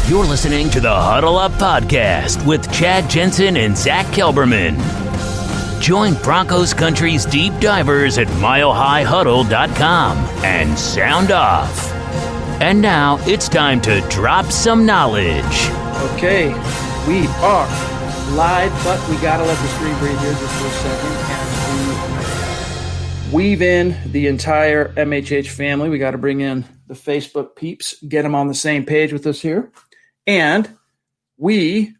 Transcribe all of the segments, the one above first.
You're listening to the Huddle Up Podcast with Chad Jensen and Zack Kelberman. Join Broncos Country's deep divers at milehighhuddle.com and sound off. And now it's time to drop some knowledge. Okay, we are live, but we got to let the screen breathe here just for a second as we weave in the entire MHH family. We got to bring in the Facebook peeps, get them on the same page with us here. And we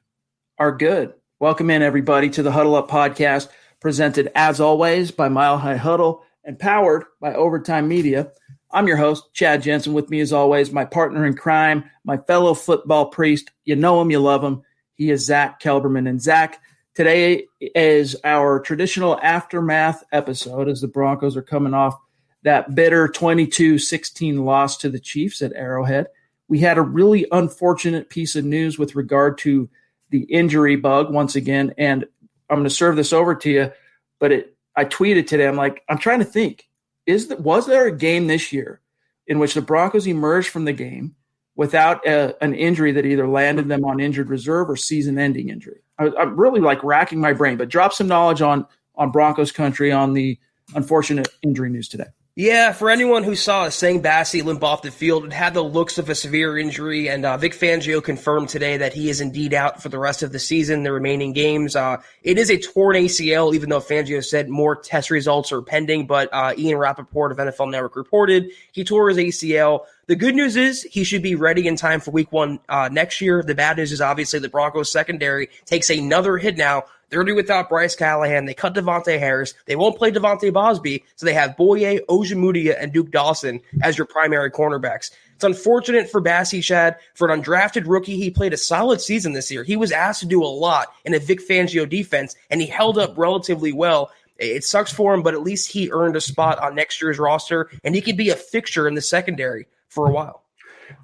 are good. Welcome in, everybody, to the Huddle Up Podcast, presented, as always, by Mile High Huddle and powered by Overtime Media. I'm your host, Chad Jensen. With me, as always, my partner in crime, my fellow football priest. You know him, you love him. He is Zack Kelberman. And Zack, today is our traditional aftermath episode as the Broncos are coming off that bitter 22-16 loss to the Chiefs at Arrowhead. We had a really unfortunate piece of news with regard to the injury bug once again, and I'm going to serve this over to you, but I tweeted today, I'm trying to think, was there a game this year in which the Broncos emerged from the game without an injury that either landed them on injured reserve or season-ending injury? I'm really racking my brain, but drop some knowledge on Broncos country on the unfortunate injury news today. Yeah, for anyone who saw Sang Bassi limp off the field, it had the looks of a severe injury, and Vic Fangio confirmed today that he is indeed out for the rest of the season, the remaining games. It is a torn ACL, even though Fangio said more test results are pending, but Ian Rappaport of NFL Network reported he tore his ACL. The good news is he should be ready in time for week one next year. The bad news is obviously the Broncos secondary takes another hit now. They're already without Bryce Callahan. They cut Devontae Harris. They won't play Devontae Bosby, so they have Boye, Ojemudia, and Duke Dawson as your primary cornerbacks. It's unfortunate for Bassi, Chad. For an undrafted rookie, he played a solid season this year. He was asked to do a lot in a Vic Fangio defense, and he held up relatively well. It sucks for him, but at least he earned a spot on next year's roster, and he could be a fixture in the secondary for a while.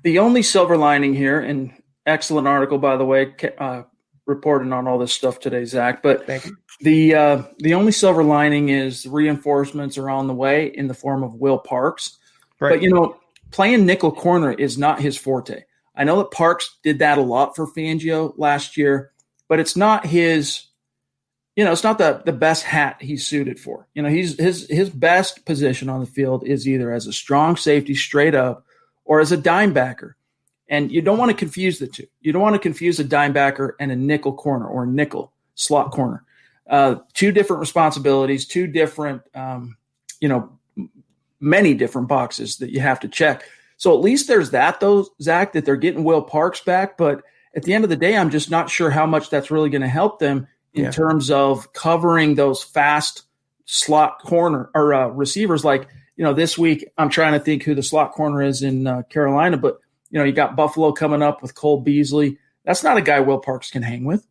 The only silver lining here, and excellent article, by the way, reporting on all this stuff today, Zack. But thank you. The only silver lining is reinforcements are on the way in the form of Will Parks. Right. But, playing nickel corner is not his forte. I know that Parks did that a lot for Fangio last year, but it's not his – it's not the best hat he's suited for. His best position on the field is either as a strong safety straight up or as a dime backer. And you don't want to confuse the two. You don't want to confuse a dime backer and a nickel corner or nickel slot corner. Two different responsibilities, two different, many different boxes that you have to check. So at least there's that, though, Zack, that they're getting Will Parks back. But at the end of the day, I'm just not sure how much that's really going to help them in terms of covering those fast slot corner or receivers. This week, I'm trying to think who the slot corner is in Carolina, but you got Buffalo coming up with Cole Beasley. That's not a guy Will Parks can hang with.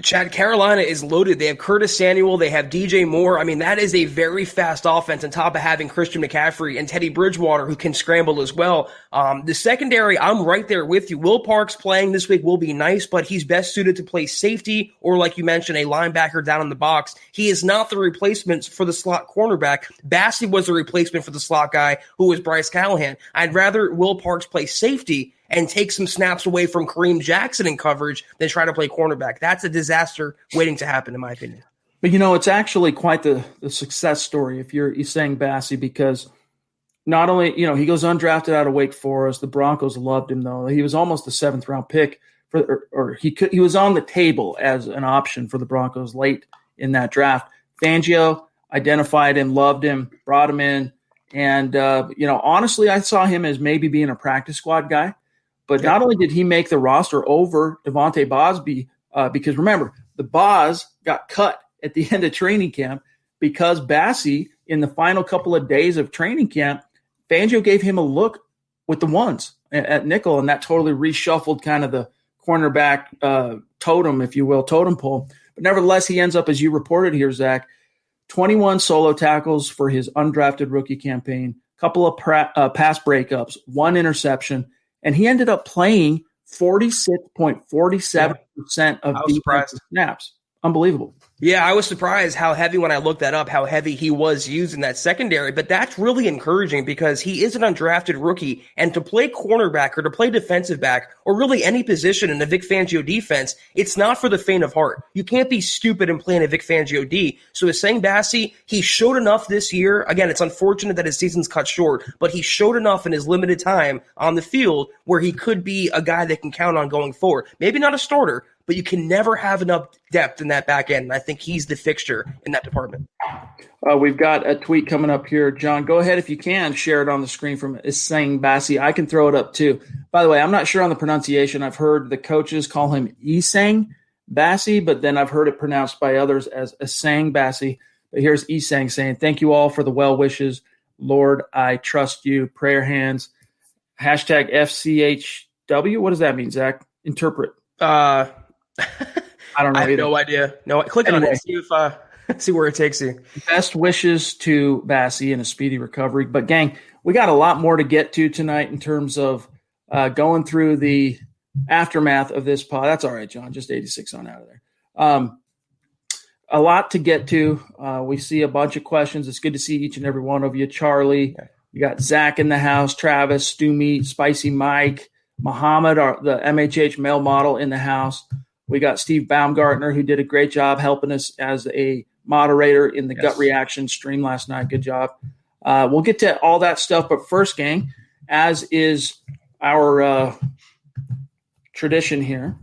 Chad, Carolina is loaded. They have Curtis Samuel. They have DJ Moore. I mean, that is a very fast offense on top of having Christian McCaffrey and Teddy Bridgewater, who can scramble as well. The secondary, I'm right there with you. Will Parks playing this week will be nice, but he's best suited to play safety or, like you mentioned, a linebacker down in the box. He is not the replacement for the slot cornerback. Bassi was the replacement for the slot guy, who was Bryce Callahan. I'd rather Will Parks play safety and take some snaps away from Kareem Jackson in coverage than try to play cornerback. That's a disaster waiting to happen, in my opinion. But, it's actually quite the success story if you're saying Bassi, because not only, he goes undrafted out of Wake Forest. The Broncos loved him, though. He was almost the 7th-round pick, he was on the table as an option for the Broncos late in that draft. Fangio identified him, loved him, brought him in. And, honestly, I saw him as maybe being a practice squad guy. But not only did he make the roster over Devontae Bosby, because remember, the Boz got cut at the end of training camp because Bassi, in the final couple of days of training camp, Fangio gave him a look with the ones at nickel, and that totally reshuffled kind of the cornerback totem, if you will, totem pole. But nevertheless, he ends up, as you reported here, Zack, 21 solo tackles for his undrafted rookie campaign, couple of pass breakups, 1 interception. And he ended up playing 46.47% of defensive snaps. unbelievable. Yeah, I was surprised how heavy when I looked that up, how heavy he was used in that secondary. But that's really encouraging because he is an undrafted rookie. And to play cornerback or to play defensive back or really any position in the Vic Fangio defense, it's not for the faint of heart. You can't be stupid and play in a Vic Fangio D. So with Sang Bassi, he showed enough this year. Again, it's unfortunate that his season's cut short, but he showed enough in his limited time on the field where he could be a guy that can count on going forward. Maybe not a starter, but you can never have enough depth in that back end. And I think he's the fixture in that department. We've got a tweet coming up here. John, go ahead if you can. Share it on the screen from Sang Bassi. I can throw it up too. By the way, I'm not sure on the pronunciation. I've heard the coaches call him Isang Bassi, but then I've heard it pronounced by others as Sang Bassi. But here's Isang saying, thank you all for the well wishes. Lord, I trust you. Prayer hands. Hashtag FCHW. What does that mean, Zach? Interpret. I don't know. I have no idea. No, click on it. See where it takes you. Best wishes to Bassi and a speedy recovery. But gang, we got a lot more to get to tonight in terms of going through the aftermath of this pod. That's all right, John. Just 86 on out of there. A lot to get to. We see a bunch of questions. It's good to see each and every one of you. Charlie, you got Zach in the house, Travis, Stu Meat, Spicy Mike, Muhammad, the MHH male model in the house. We got Steve Baumgartner, who did a great job helping us as a moderator in the Gut Reaction stream last night. Good job. We'll get to all that stuff. But first, gang, as is our tradition here,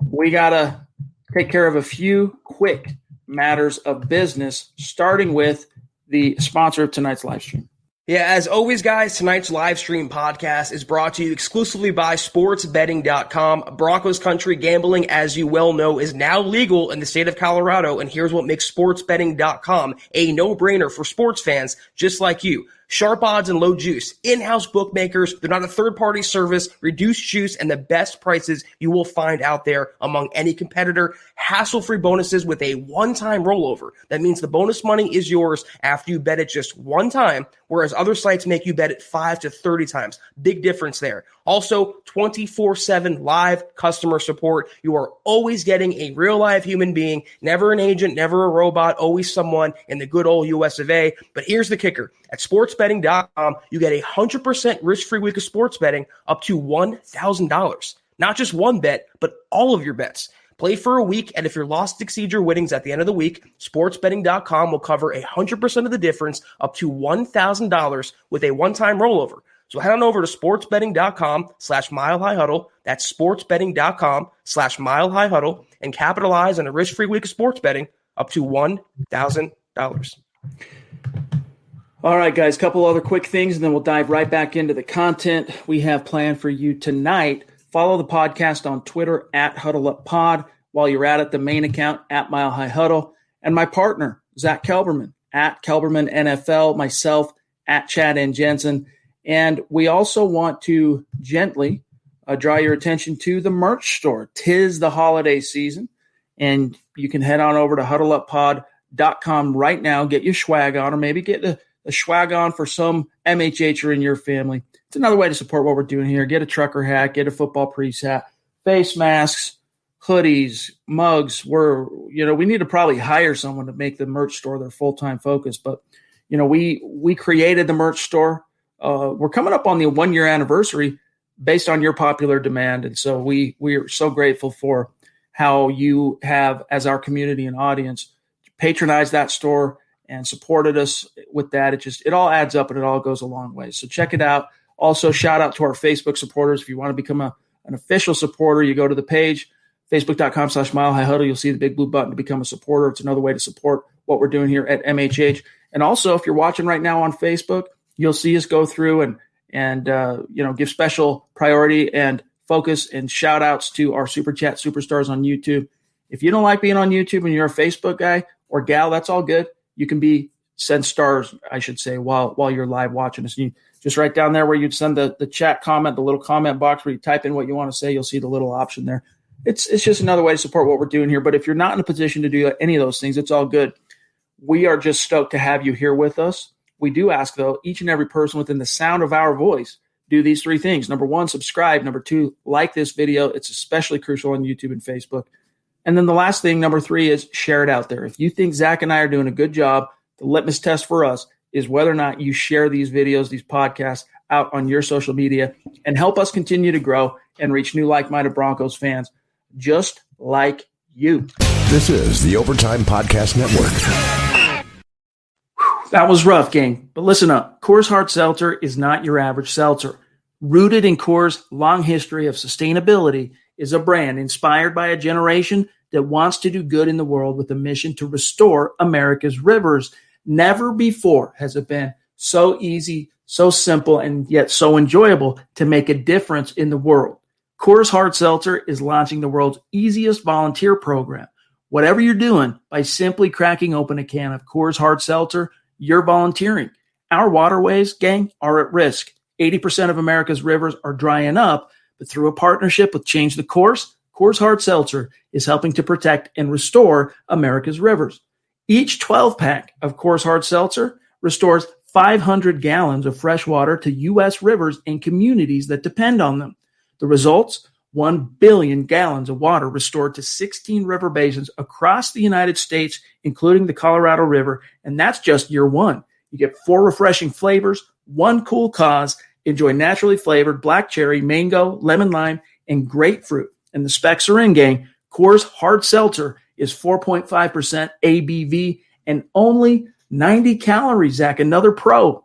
we got to take care of a few quick matters of business, starting with the sponsor of tonight's live stream. Yeah, as always, guys, tonight's live stream podcast is brought to you exclusively by sportsbetting.com. Broncos country gambling, as you well know, is now legal in the state of Colorado, and here's what makes sportsbetting.com a no-brainer for sports fans just like you. Sharp odds and low juice. In-house bookmakers. They're not a third-party service. Reduced juice and the best prices you will find out there among any competitor. Hassle-free bonuses with a one-time rollover. That means the bonus money is yours after you bet it just one time, whereas other sites make you bet it 5 to 30 times. Big difference there. Also, 24/7 live customer support. You are always getting a real live human being, never an agent, never a robot, always someone in the good old US of A. But here's the kicker. At sportsbetting.com, you get 100% risk-free week of sports betting up to $1,000. Not just one bet, but all of your bets. Play for a week, and if your loss exceeds your winnings at the end of the week, sportsbetting.com will cover 100% of the difference up to $1,000 with a one-time rollover. So head on over to sportsbetting.com/milehighhuddle. That's sportsbetting.com/milehighhuddle and capitalize on a risk-free week of sports betting up to $1,000. All right, guys, a couple other quick things, and then we'll dive right back into the content we have planned for you tonight. Follow the podcast on Twitter at HuddleUpPod. While you're at it, the main account at Mile High Huddle. And my partner, Zack Kelberman, at Kelberman NFL, myself, at Chad and Jensen. And we also want to gently draw your attention to the merch store. 'Tis the holiday season, and you can head on over to HuddleUpPod.com right now. Get your swag on, or maybe get the swag on for some MHHer in your family. It's another way to support what we're doing here. Get a trucker hat, get a football priest hat, face masks, hoodies, mugs. We need to probably hire someone to make the merch store their full-time focus. But, we created the merch store. We're coming up on the 1-year anniversary based on your popular demand. And so we are so grateful for how you have, as our community and audience, patronized that store and supported us with that. It all adds up and it all goes a long way. So check it out. Also, shout out to our Facebook supporters. If you want to become an official supporter, you go to the page, facebook.com/milehighhuddle. You'll see the big blue button to become a supporter. It's another way to support what we're doing here at MHH. And also, if you're watching right now on Facebook, you'll see us go through and give special priority and focus and shout outs to our Super Chat superstars on YouTube. If you don't like being on YouTube and you're a Facebook guy or gal, that's all good. You can send stars, I should say, while you're live watching us. You just right down there where you'd send the chat comment, the little comment box where you type in what you want to say, you'll see the little option there. It's just another way to support what we're doing here. But if you're not in a position to do any of those things, it's all good. We are just stoked to have you here with us. We do ask, though, each and every person within the sound of our voice, do these 3 things. Number 1, subscribe. Number 2, like this video. It's especially crucial on YouTube and Facebook. And then the last thing, number 3, is share it out there. If you think Zach and I are doing a good job, the litmus test for us is whether or not you share these videos, these podcasts out on your social media and help us continue to grow and reach new like-minded Broncos fans just like you. This is the Overtime Podcast Network. That was rough, gang. But listen up. Coors Hard Seltzer is not your average seltzer. Rooted in Coors' long history of sustainability is a brand inspired by a generation that wants to do good in the world with a mission to restore America's rivers. Never before has it been so easy, so simple, and yet so enjoyable to make a difference in the world. Coors Hard Seltzer is launching the world's easiest volunteer program. Whatever you're doing, by simply cracking open a can of Coors Hard Seltzer, you're volunteering. Our waterways, gang, are at risk. 80% of America's rivers are drying up, but through a partnership with Change the Course, Coors Hard Seltzer is helping to protect and restore America's rivers. Each 12-pack of Coors Hard Seltzer restores 500 gallons of fresh water to U.S. rivers and communities that depend on them. The results? 1 billion gallons of water restored to 16 river basins across the United States, including the Colorado River, and that's just year 1. You get 4 refreshing flavors, 1 cool cause. Enjoy naturally flavored black cherry, mango, lemon lime, and grapefruit. And the specs are in, gang. Coors Hard Seltzer is 4.5% ABV and only 90 calories, Zach. Another pro.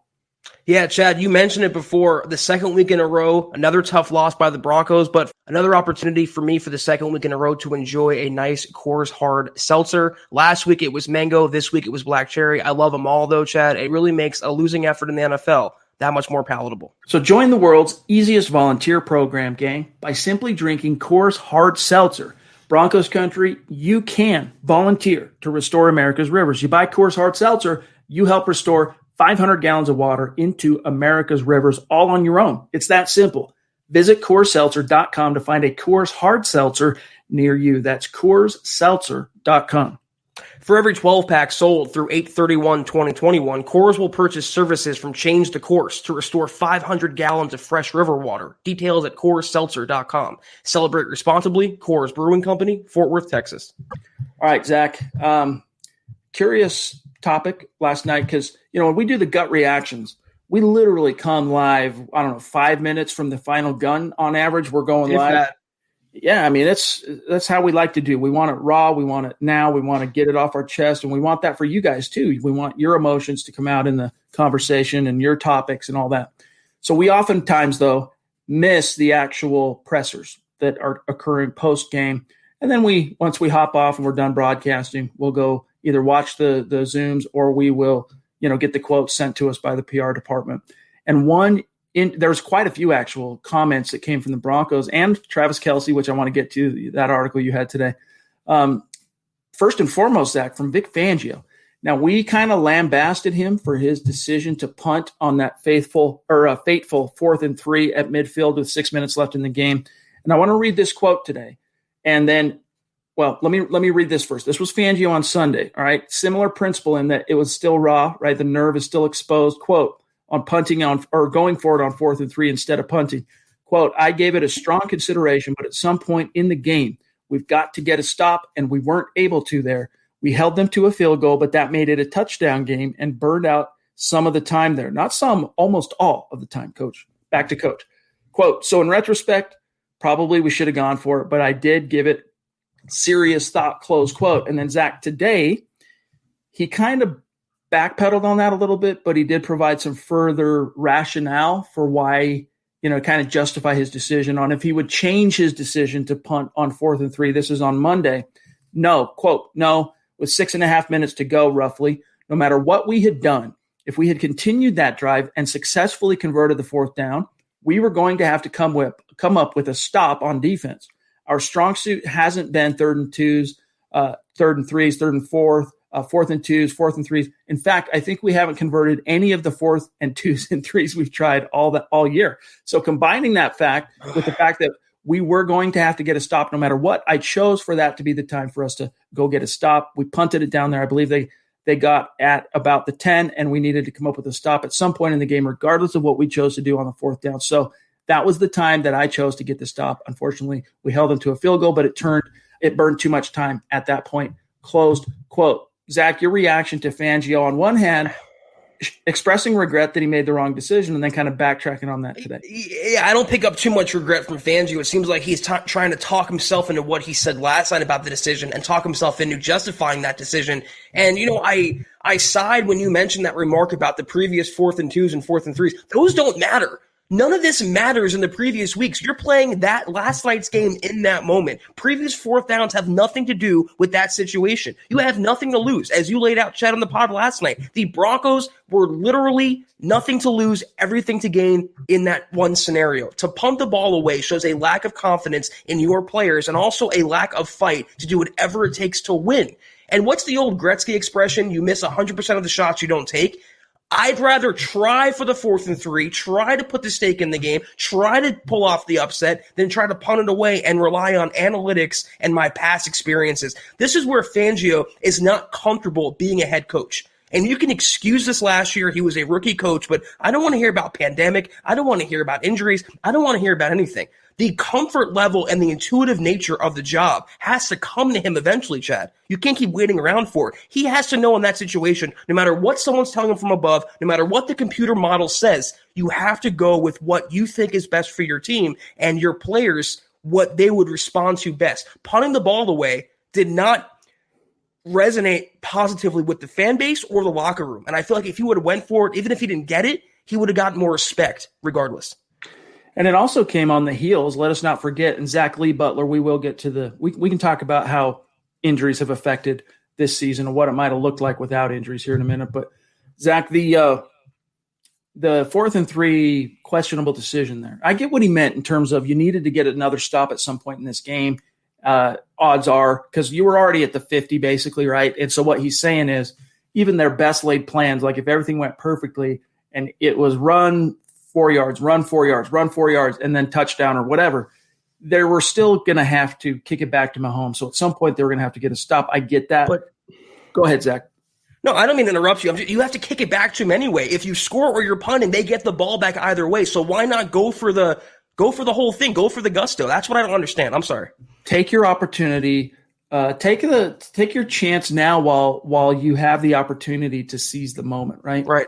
Yeah, Chad, you mentioned it before. The second week in a row, another tough loss by the Broncos, but another opportunity for me for the second week in a row to enjoy a nice Coors Hard Seltzer. Last week it was mango. This week it was black cherry. I love them all, though, Chad. It really makes a losing effort in the NFL that much more palatable. So join the world's easiest volunteer program, gang, by simply drinking Coors Hard Seltzer. Broncos country, you can volunteer to restore America's rivers. You buy Coors Hard Seltzer, you help restore 500 gallons of water into America's rivers all on your own. It's that simple. Visit CoorsSeltzer.com to find a Coors Hard Seltzer near you. That's CoorsSeltzer.com. For every 12-pack sold through 8/31/2021, Coors will purchase services from Change the Course to restore 500 gallons of fresh river water. Details at CoorsSeltzer.com. Celebrate responsibly. Coors Brewing Company, Fort Worth, Texas. All right, Zach. Curious topic last night because, when we do the gut reactions, we literally come live, 5 minutes from the final gun on average. We're going live. Yeah, I mean, that's how we like to do. We want it raw. We want it now. We want to get it off our chest, and we want that for you guys too. We want your emotions to come out in the conversation and your topics and all that. So we oftentimes, though, miss the actual pressers that are occurring post-game. And then once we hop off and we're done broadcasting, we'll go either watch the Zooms or we will, get the quotes sent to us by the PR department. And there's quite a few actual comments that came from the Broncos and Travis Kelce, which I want to get to, that article you had today. First and foremost, Zach, from Vic Fangio. Now, we kind of lambasted him for his decision to punt on that fateful 4th and 3 at midfield with 6 minutes left in the game. And I want to read this quote today. And then, let me read this first. This was Fangio on Sunday, all right? Similar principle in that it was still raw, right? The nerve is still exposed. Quote, on punting or going forward on 4th and 3 instead of punting. Quote, I gave it a strong consideration, but at some point in the game, we've got to get a stop, and we weren't able to there. We held them to a field goal, but that made it a touchdown game and burned out some of the time there. Not some, almost all of the time, Coach. Back to Coach. Quote, so in retrospect, probably we should have gone for it, but I did give it serious thought, close quote. And then Zach, today, he kind of backpedaled on that a little bit, but he did provide some further rationale for why, kind of justify his decision on if he would change his decision to punt on 4th and 3. This is on Monday. No, quote, no, with 6.5 minutes to go, roughly, no matter what we had done, if we had continued that drive and successfully converted the 4th down, we were going to have to come up with a stop on defense. Our strong suit hasn't been 3rd and 2s, 3rd and 3s, 3rd and 4th, 4th and 2s, 4th and 3s. In fact, I think we haven't converted any of the 4th and 2s and 3s we've tried all year. So combining that fact with the fact that we were going to have to get a stop no matter what, I chose for that to be the time for us to go get a stop. We punted it down there. I believe they got at about the 10, and we needed to come up with a stop at some point in the game, regardless of what we chose to do on the 4th down. So that was the time that I chose to get the stop. Unfortunately, we held them to a field goal, but it it burned too much time at that point. Closed quote. Zach, your reaction to Fangio on one hand, expressing regret that he made the wrong decision and then kind of backtracking on that today. Yeah, I don't pick up too much regret from Fangio. It seems like he's trying to talk himself into what he said last night about the decision and talk himself into justifying that decision. And, I side when you mentioned that remark about the previous 4th and 2s and 4th and 3s. Those don't matter. None of this matters in the previous weeks. You're playing that last night's game in that moment. Previous 4th downs have nothing to do with that situation. You have nothing to lose. As you laid out, Chad, on the pod last night, the Broncos were literally nothing to lose, everything to gain in that one scenario. To punt the ball away shows a lack of confidence in your players and also a lack of fight to do whatever it takes to win. And what's the old Gretzky expression? You miss 100% of the shots you don't take. I'd rather try for the 4th and 3, try to put the stake in the game, try to pull off the upset, than try to punt it away and rely on analytics and my past experiences. This is where Fangio is not comfortable being a head coach. And you can excuse this last year. He was a rookie coach, but I don't want to hear about pandemic. I don't want to hear about injuries. I don't want to hear about anything. The comfort level and the intuitive nature of the job has to come to him eventually, Chad. You can't keep waiting around for it. He has to know in that situation, no matter what someone's telling him from above, no matter what the computer model says, you have to go with what you think is best for your team and your players, what they would respond to best. Punting the ball away did not resonate positively with the fan base or the locker room. And I feel like if he would have went for it, even if he didn't get it, he would have gotten more respect regardless. And it also came on the heels, let us not forget, and Zach Lee Butler, we will get to we can talk about how injuries have affected this season and what it might have looked like without injuries here in a minute. But Zach, the 4th and 3 questionable decision there, I get what he meant in terms of you needed to get another stop at some point in this game. Odds are, because you were already at the 50 basically, right? And so what he's saying is even their best laid plans, like if everything went perfectly and it was run 4 yards, run 4 yards, run 4 yards, and then touchdown or whatever, they were still going to have to kick it back to Mahomes. So at some point they were going to have to get a stop. I get that. But go ahead, Zach. No, I don't mean to interrupt you. You have to kick it back to him anyway. If you score or you're punting, they get the ball back either way. So why not go for the whole thing? Go for the gusto. That's what I don't understand. I'm sorry. Take your opportunity. Take your chance now while you have the opportunity to seize the moment, right? Right.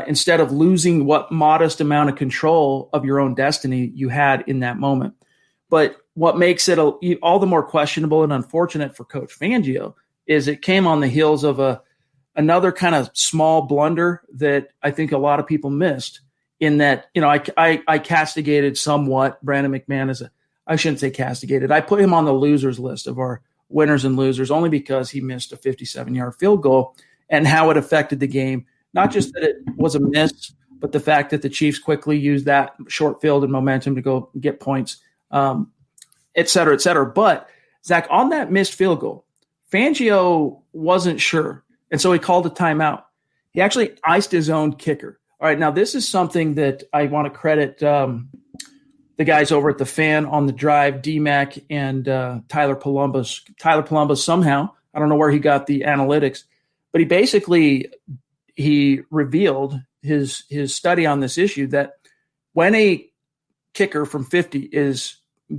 Instead of losing what modest amount of control of your own destiny you had in that moment. But what makes it all the more questionable and unfortunate for Coach Fangio is it came on the heels of another kind of small blunder that I think a lot of people missed in that, I castigated somewhat Brandon McMahon I shouldn't say castigated. I put him on the losers list of our winners and losers only because he missed a 57-yard field goal and how it affected the game. Not just that it was a miss, but the fact that the Chiefs quickly used that short field and momentum to go get points, et cetera, et cetera. But, Zach, on that missed field goal, Fangio wasn't sure, and so he called a timeout. He actually iced his own kicker. All right, now this is something that I want to credit the guys over at The Fan on the drive, D-Mac and Tyler Palumbus. Tyler Palumbus somehow, I don't know where he got the analytics, but he revealed his study on this issue that when a kicker from 50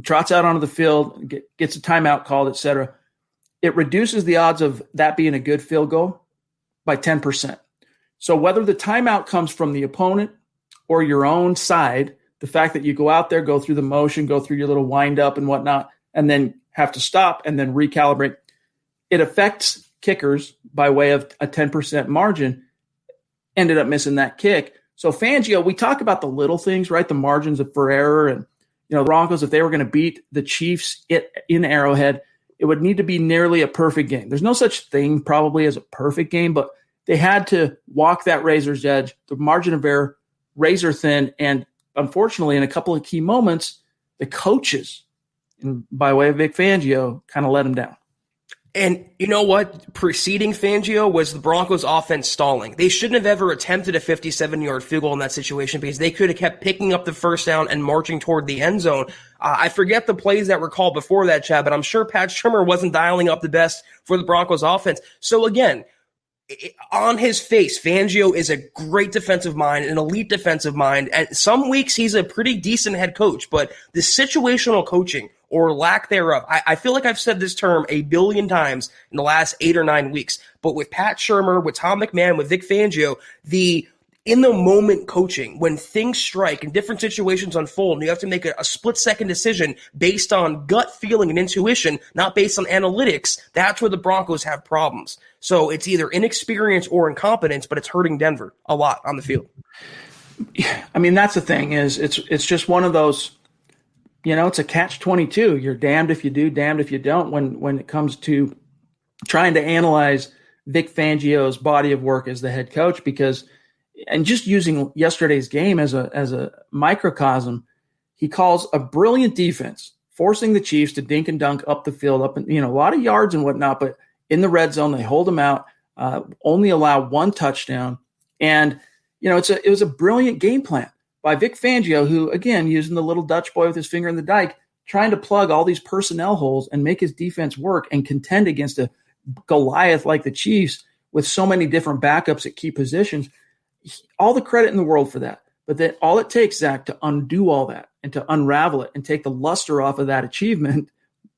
trots out onto the field, gets a timeout called, et cetera, it reduces the odds of that being a good field goal by 10%. So whether the timeout comes from the opponent or your own side, the fact that you go out there, go through the motion, go through your little wind up and whatnot, and then have to stop and then recalibrate, it affects kickers by way of a 10% margin. Ended up missing that kick. So Fangio, we talk about the little things, right? The margins for error and, the Broncos, if they were going to beat the Chiefs in Arrowhead, it would need to be nearly a perfect game. There's no such thing probably as a perfect game, but they had to walk that razor's edge, the margin of error, razor thin. And unfortunately, in a couple of key moments, the coaches, by way of Vic Fangio, kind of let them down. And you know what? Preceding Fangio was the Broncos offense stalling. They shouldn't have ever attempted a 57-yard field goal in that situation because they could have kept picking up the first down and marching toward the end zone. I forget the plays that were called before that, Chad, but I'm sure Pat Shurmur wasn't dialing up the best for the Broncos offense. So again, on his face, Fangio is a great defensive mind, an elite defensive mind. And some weeks he's a pretty decent head coach, but the situational coaching or lack thereof, I feel like I've said this term a billion times in the last 8 or 9 weeks, but with Pat Shurmur, with Tom McMahon, with Vic Fangio, the in the moment coaching, when things strike and different situations unfold and you have to make a split-second decision based on gut feeling and intuition, not based on analytics, that's where the Broncos have problems. So it's either inexperience or incompetence, but it's hurting Denver a lot on the field. I mean, that's the thing is it's just one of those, it's a catch-22. You're damned if you do, damned if you don't when it comes to trying to analyze Vic Fangio's body of work as the head coach, because and just using yesterday's game as a microcosm, he calls a brilliant defense, forcing the Chiefs to dink and dunk up the field, up and a lot of yards and whatnot. But in the red zone, they hold them out, only allow one touchdown, and it was a brilliant game plan by Vic Fangio, who again using the little Dutch boy with his finger in the dike, trying to plug all these personnel holes and make his defense work and contend against a Goliath like the Chiefs with so many different backups at key positions. All the credit in the world for that. But then all it takes, Zach, to undo all that and to unravel it and take the luster off of that achievement,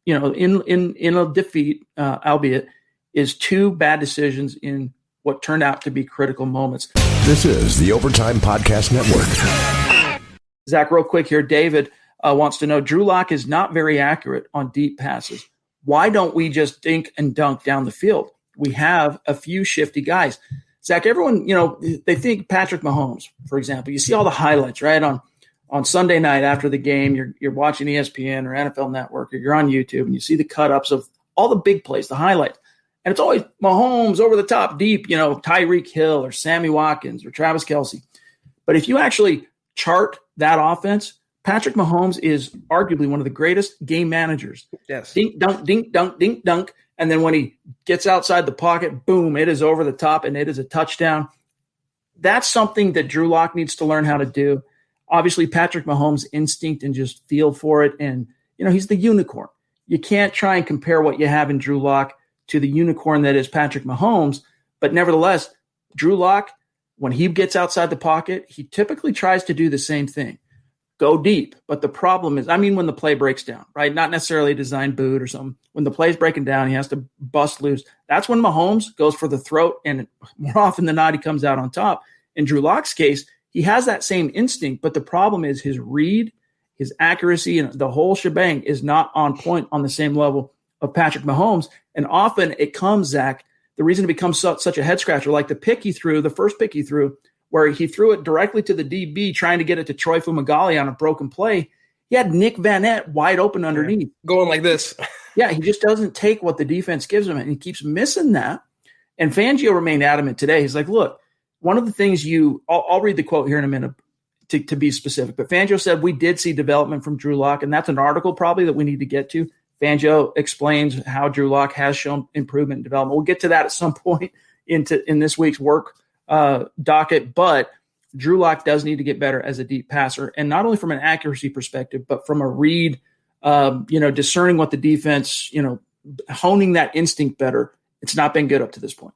in a defeat, albeit, is 2 bad decisions in what turned out to be critical moments. This is the Overtime Podcast Network. Zach, real quick here, David wants to know, Drew Lock is not very accurate on deep passes. Why don't we just dink and dunk down the field? We have a few shifty guys. Zach, everyone, they think Patrick Mahomes, for example. You see all the highlights, right? On Sunday night after the game, you're watching ESPN or NFL Network, or you're on YouTube, and you see the cut-ups of all the big plays, the highlights. And it's always Mahomes over the top deep, Tyreek Hill or Sammy Watkins or Travis Kelce. But if you actually chart that offense, Patrick Mahomes is arguably one of the greatest game managers. Yes. Dink, dunk, dink, dunk, dink, dunk. And then when he gets outside the pocket, boom, it is over the top and it is a touchdown. That's something that Drew Lock needs to learn how to do. Obviously, Patrick Mahomes' instinct and just feel for it. And, he's the unicorn. You can't try and compare what you have in Drew Lock to the unicorn that is Patrick Mahomes. But nevertheless, Drew Lock, when he gets outside the pocket, he typically tries to do the same thing. Go deep. But the problem is, when the play breaks down, right? Not necessarily a design boot or something. When the play's breaking down, he has to bust loose. That's when Mahomes goes for the throat, and more often than not, he comes out on top. In Drew Lock's case, he has that same instinct, but the problem is his read, his accuracy, and the whole shebang is not on point on the same level of Patrick Mahomes. And often it comes, Zach, the reason it becomes such a head scratcher, like the first pick he threw, where he threw it directly to the DB trying to get it to Troy Fumagalli on a broken play. He had Nick Vanette wide open underneath. Going like this. Yeah, he just doesn't take what the defense gives him, and he keeps missing that. And Fangio remained adamant today. He's like, look, one of the things I'll read the quote here in a minute to be specific, but Fangio said we did see development from Drew Lock, and that's an article probably that we need to get to. Fangio explains how Drew Lock has shown improvement and development. We'll get to that at some point in this week's work docket, but Drew Lock does need to get better as a deep passer, and not only from an accuracy perspective, but from a read, discerning what the defense, honing that instinct better. It's not been good up to this point.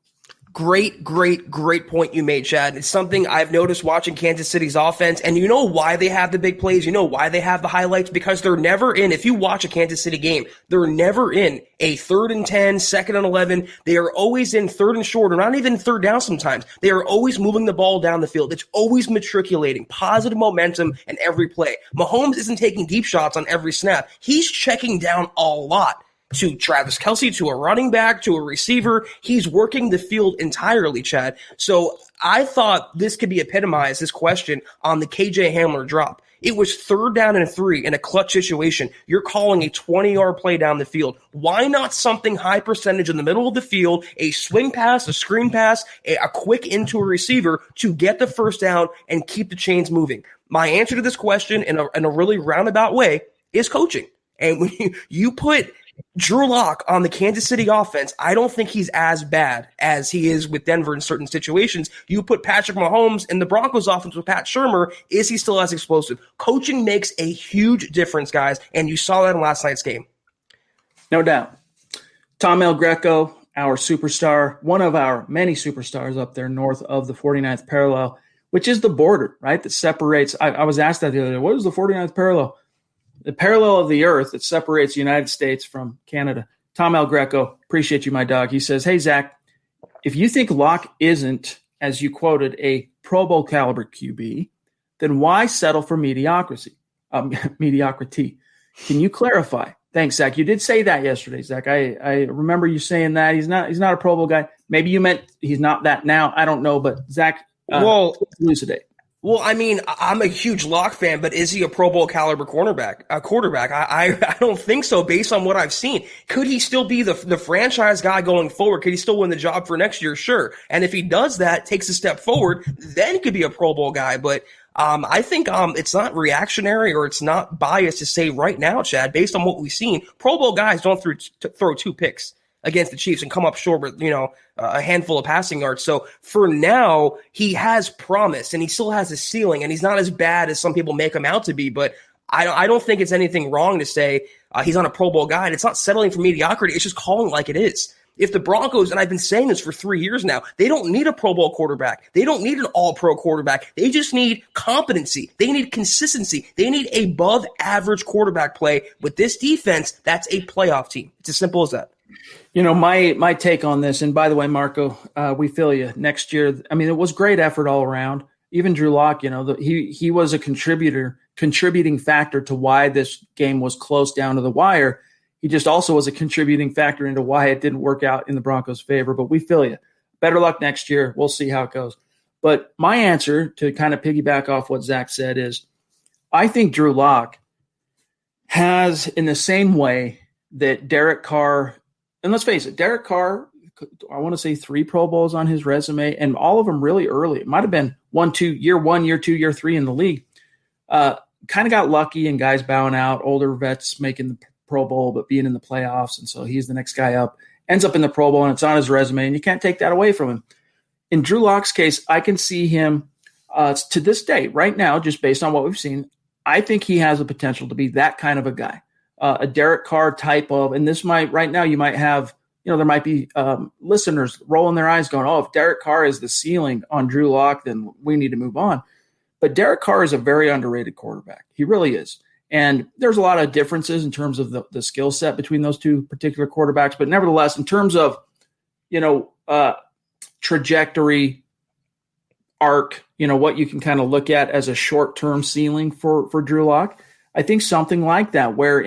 Great point you made, Chad. It's something I've noticed watching Kansas City's offense, and you know why they have the big plays, you know why they have the highlights, because they're never in, if you watch a Kansas City game, they're never in a 3rd and 10, 2nd and 11. They are always in 3rd and short, or not even 3rd down sometimes. They are always moving the ball down the field. It's always matriculating, positive momentum in every play. Mahomes isn't taking deep shots on every snap. He's checking down a lot. To Travis Kelce, to a running back, to a receiver. He's working the field entirely, Chad. So I thought this could be epitomized, this question, on the KJ Hamler drop. It was 3rd down and 3 in a clutch situation. You're calling a 20-yard play down the field. Why not something high percentage in the middle of the field, a swing pass, a screen pass, a quick into a receiver to get the first down and keep the chains moving? My answer to this question in a really roundabout way is coaching. And when you put Drew Lock on the Kansas City offense, I don't think he's as bad as he is with Denver in certain situations. You put Patrick Mahomes in the Broncos offense with Pat Shurmur, is he still as explosive? Coaching makes a huge difference, guys, and you saw that in last night's game. No doubt. Tom El Greco our superstar, one of our many superstars up there north of the 49th parallel, which is the border, right, that separates. I was asked that the other day, what is the 49th parallel? The parallel of the earth that separates the United States from Canada. Tom El Greco, appreciate you, my dog. He says, hey, Zach, if you think Locke isn't, as you quoted, a Pro Bowl caliber QB, then why settle for mediocrity? Can you clarify? Thanks, Zach. You did say that yesterday, Zach. I remember you saying that. He's not a Pro Bowl guy.Maybe you meant he's not that now. I don't know. But, Zach, elucidate. Well, I mean, I'm a huge Locke fan, but is he a Pro Bowl caliber quarterback? I don't think so based on what I've seen. Could he still be the franchise guy going forward? Could he still win the job for next year? Sure. And if he does that, takes a step forward, then he could be a Pro Bowl guy. But I think it's not reactionary or it's not biased to say right now, Chad, based on what we've seen, Pro Bowl guys don't throw 2 picks against the Chiefs and come up short with, a handful of passing yards. So for now, he has promise and he still has a ceiling and he's not as bad as some people make him out to be. But I don't think it's anything wrong to say he's on a Pro Bowl guy. And it's not settling for mediocrity. It's just calling like it is. If the Broncos, and I've been saying this for 3 years now, they don't need a Pro Bowl quarterback. They don't need an all-pro quarterback. They just need competency. They need consistency. They need above average quarterback play. With this defense, that's a playoff team. It's as simple as that. My take on this, and by the way, Marco, we feel you. Next year, I mean, it was great effort all around. Even Drew Lock, he was a contributing factor to why this game was close down to the wire. He just also was a contributing factor into why it didn't work out in the Broncos' favor. But we feel you. Better luck next year. We'll see how it goes. But my answer, to kind of piggyback off what Zach said, is I think Drew Lock has, in the same way that Derek Carr, and let's face it, Derek Carr, I want to say 3 Pro Bowls on his resume, and all of them really early. It might have been year 1, year 2, year 3 in the league. Kind of got lucky and guys bowing out, older vets making the Pro Bowl but being in the playoffs, and so he's the next guy up, ends up in the Pro Bowl, and it's on his resume, and you can't take that away from him. In Drew Lock's case, I can see him to this day, right now, just based on what we've seen, I think he has the potential to be that kind of a guy, a Derek Carr type of, and this might, right now you might have, there might be listeners rolling their eyes going, oh, if Derek Carr is the ceiling on Drew Lock, then we need to move on. But Derek Carr is a very underrated quarterback. He really is. And there's a lot of differences in terms of the skill set between those two particular quarterbacks. But nevertheless, in terms of, trajectory, arc, what you can kind of look at as a short-term ceiling for Drew Lock, I think something like that, where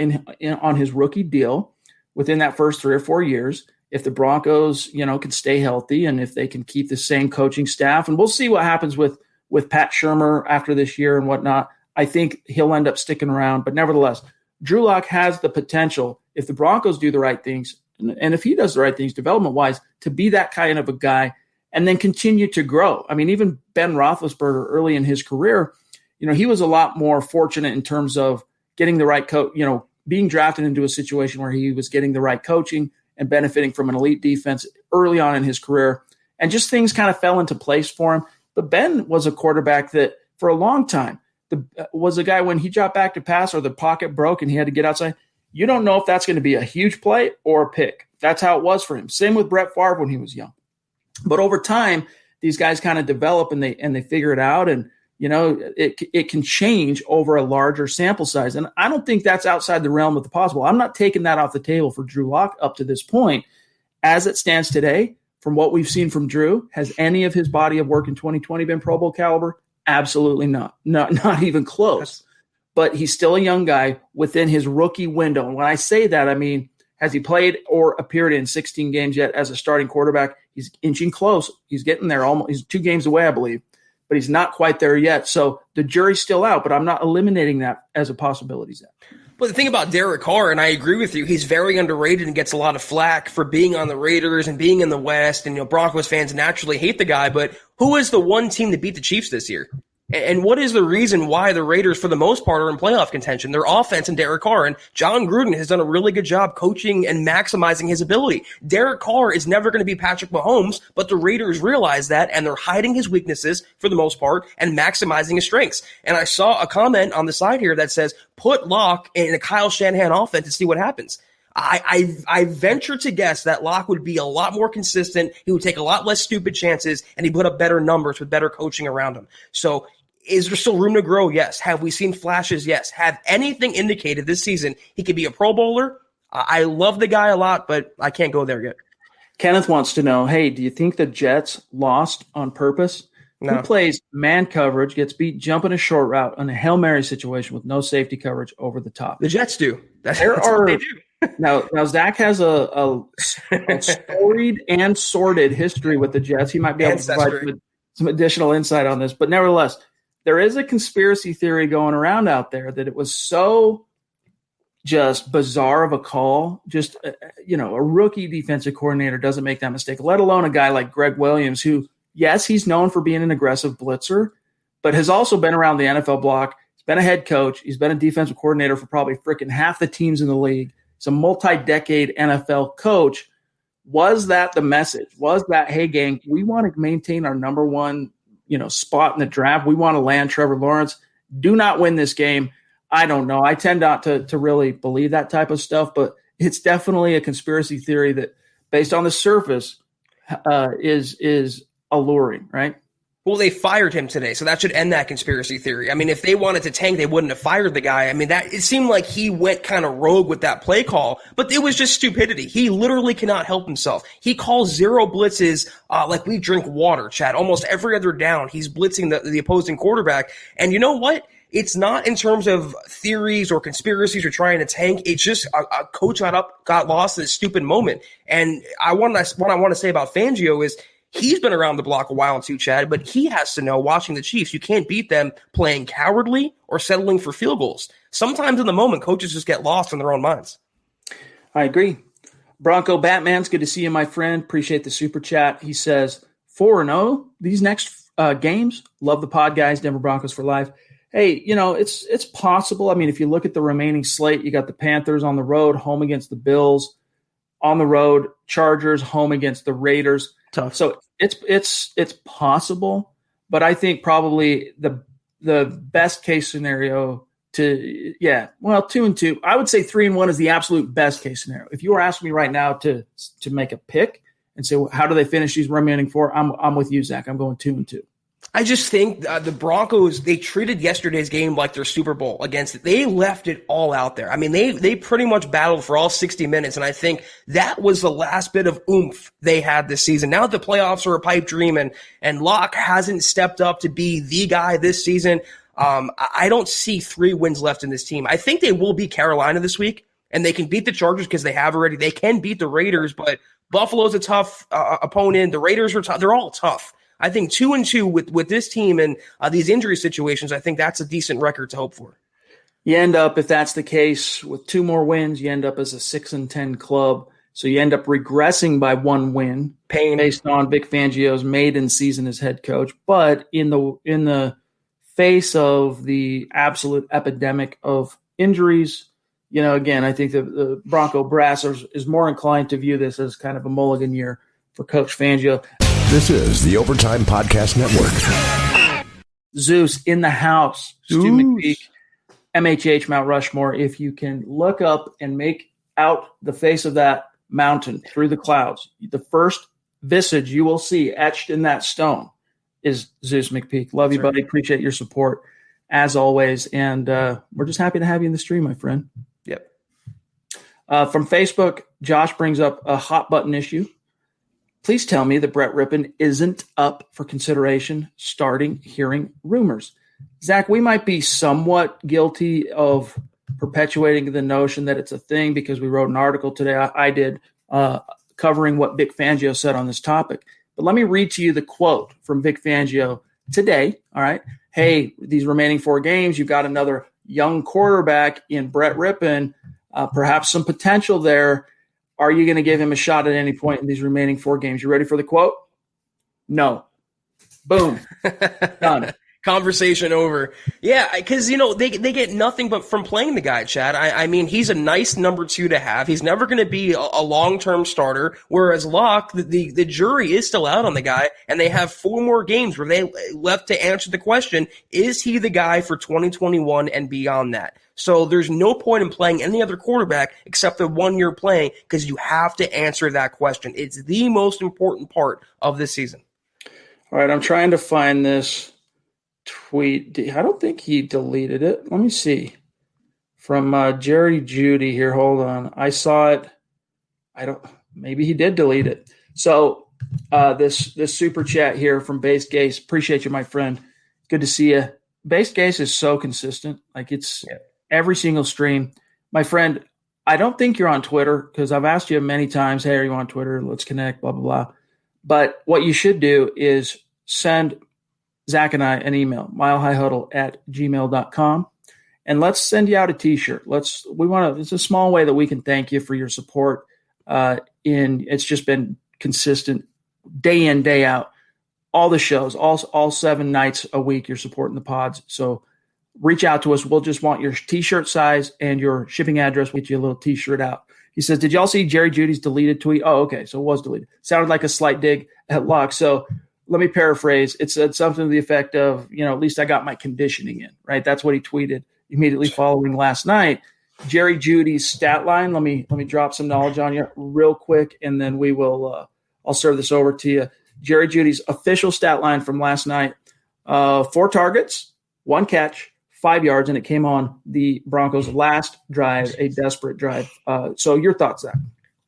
on his rookie deal, within that first 3 or 4 years, if the Broncos, can stay healthy and if they can keep the same coaching staff, and we'll see what happens with Pat Shurmur after this year and whatnot, I think he'll end up sticking around. But nevertheless, Drew Lock has the potential, if the Broncos do the right things, and if he does the right things development-wise, to be that kind of a guy and then continue to grow. I mean, even Ben Roethlisberger early in his career, he was a lot more fortunate in terms of getting the right coach, being drafted into a situation where he was getting the right coaching and benefiting from an elite defense early on in his career. And just things kind of fell into place for him. But Ben was a quarterback that for a long time was a guy when he dropped back to pass or the pocket broke and he had to get outside, you don't know if that's going to be a huge play or a pick. That's how it was for him. Same with Brett Favre when he was young. But over time, these guys kind of develop and they figure it out, and it can change over a larger sample size. And I don't think that's outside the realm of the possible. I'm not taking that off the table for Drew Lock up to this point. As it stands today, from what we've seen from Drew, has any of his body of work in 2020 been Pro Bowl caliber? Absolutely not. Not even close. But he's still a young guy within his rookie window. And when I say that, I mean, has he played or appeared in 16 games yet as a starting quarterback? He's inching close. He's getting there. Almost. He's 2 games away, I believe. But he's not quite there yet. So the jury's still out, but I'm not eliminating that as a possibility, Zach. But the thing about Derek Carr, and I agree with you, he's very underrated and gets a lot of flack for being on the Raiders and being in the West. And, Broncos fans naturally hate the guy. But who is the one team that beat the Chiefs this year? And what is the reason why the Raiders, for the most part, are in playoff contention? Their offense and Derek Carr. And John Gruden has done a really good job coaching and maximizing his ability. Derek Carr is never going to be Patrick Mahomes, but the Raiders realize that, and they're hiding his weaknesses for the most part and maximizing his strengths. And I saw a comment on the side here that says, put Locke in a Kyle Shanahan offense and see what happens. I venture to guess that Locke would be a lot more consistent. He would take a lot less stupid chances, and he put up better numbers with better coaching around him. So is there still room to grow? Yes. Have we seen flashes? Yes. Have anything indicated this season he could be a Pro Bowler? I love the guy a lot, but I can't go there yet. Kenneth wants to know, hey, do you think the Jets lost on purpose? No. Who plays man coverage, gets beat jumping a short route on a Hail Mary situation with no safety coverage over the top? The Jets do. That's what they do. Now Zach has a storied and sordid history with the Jets. He might be able to provide some additional insight on this. But nevertheless, there is a conspiracy theory going around out there that it was so just bizarre of a call. Just, a rookie defensive coordinator doesn't make that mistake, let alone a guy like Greg Williams, who, yes, he's known for being an aggressive blitzer, but has also been around the NFL block. He's been a head coach. He's been a defensive coordinator for probably freaking half the teams in the league. He's a multi-decade NFL coach. Was that the message? Was that, hey, gang, we want to maintain our number one, spot in the draft. We want to land Trevor Lawrence. Do not win this game. I don't know. I tend not to really believe that type of stuff, but it's definitely a conspiracy theory that, based on the surface, is alluring, right? Well, they fired him today, so that should end that conspiracy theory. I mean, if they wanted to tank, they wouldn't have fired the guy. I mean, it seemed like he went kind of rogue with that play call, but it was just stupidity. He literally cannot help himself. He calls zero blitzes like we drink water, Chad. Almost every other down, he's blitzing the opposing quarterback. And you know what? It's not in terms of theories or conspiracies or trying to tank. It's just a coach got lost in a stupid moment. And what I want to say about Fangio is, he's been around the block a while too, Chad, but he has to know, watching the Chiefs, you can't beat them playing cowardly or settling for field goals. Sometimes in the moment, coaches just get lost in their own minds. I agree. Bronco Batman's good to see you, my friend. Appreciate the super chat. He says, 4-0 these next games. Love the pod, guys. Denver Broncos for life. Hey, it's possible. I mean, if you look at the remaining slate, you got the Panthers on the road, home against the Bills, on the road, Chargers, home against the Raiders. Tough. So it's possible, but I think probably the best case scenario 2-2. I would say 3-1 is the absolute best case scenario. If you were asking me right now to make a pick and say, well, how do they finish these remaining four? I'm with you, Zach. I'm going 2-2. I just think the Broncos, they treated yesterday's game like their Super Bowl against it. They left it all out there. I mean, they pretty much battled for all 60 minutes, and I think that was the last bit of oomph they had this season. Now the playoffs are a pipe dream, and Locke hasn't stepped up to be the guy this season. I don't see 3 wins left in this team. I think they will beat Carolina this week, and they can beat the Chargers because they have already. They can beat the Raiders, but Buffalo's a tough opponent. The Raiders are tough. They're all tough. I think 2-2 with this team and these injury situations, I think that's a decent record to hope for. You end up, if that's the case, with 2 more wins, you end up as a 6-10 club. So you end up regressing by 1 win, based on Vic Fangio's maiden season as head coach. But in the face of the absolute epidemic of injuries, again, I think the Bronco brass is more inclined to view this as kind of a mulligan year for Coach Fangio. This is the Overtime Podcast Network. Zeus in the house. Stu McPeak, MHH Mount Rushmore. If you can look up and make out the face of that mountain through the clouds, the first visage you will see etched in that stone is Zeus McPeak. Love you, buddy. Appreciate your support as always. And we're just happy to have you in the stream, my friend. Yep. From Facebook, Josh brings up a hot button issue. Please tell me that Brett Rippon isn't up for consideration starting hearing rumors. Zach, we might be somewhat guilty of perpetuating the notion that it's a thing because we wrote an article today. I did covering what Vic Fangio said on this topic. But let me read to you the quote from Vic Fangio today. All right. Hey, these remaining 4 games, you've got another young quarterback in Brett Rippon, perhaps some potential there. Are you going to give him a shot at any point in these remaining 4 games? You ready for the quote? No. Boom. Done. Conversation over. Yeah, because, they get nothing but from playing the guy, Chad. I mean, he's a nice number 2 to have. He's never going to be a long-term starter, whereas Locke, the jury is still out on the guy, and they have 4 more games where they left to answer the question, is he the guy for 2021 and beyond that? So there's no point in playing any other quarterback except the one you're playing, because you have to answer that question. It's the most important part of this season. All right, I'm trying to find this tweet. I don't think he deleted it. Let me see. From Jerry Judy here. Hold on. I saw it. Maybe he did delete it. So this super chat here from Base Gase. Appreciate you, my friend. Good to see you. Base Gase is so consistent. Like, it's every single stream. My friend, I don't think you're on Twitter, because I've asked you many times, hey, are you on Twitter? Let's connect, blah, blah, blah. But what you should do is send Zach and I an email, milehighhuddle@gmail.com, and let's send you out a T-shirt. It's a small way that we can thank you for your support. It's just been consistent, day in, day out, all the shows, all 7 nights a week. You're supporting the pods, so reach out to us. We'll just want your T-shirt size and your shipping address. We'll get you a little T-shirt out. He says, "Did y'all see Jerry Judy's deleted tweet?" Oh, okay, so it was deleted. Sounded like a slight dig at Locke. So let me paraphrase. It said something to the effect of, at least I got my conditioning in, right? That's what he tweeted immediately following last night. Jerry Judy's stat line. Let me drop some knowledge on you real quick, and then we will. I'll serve this over to you. Jerry Judy's official stat line from last night: 4 targets, 1 catch, 5 yards, and it came on the Broncos' last drive, a desperate drive. So your thoughts, Zach?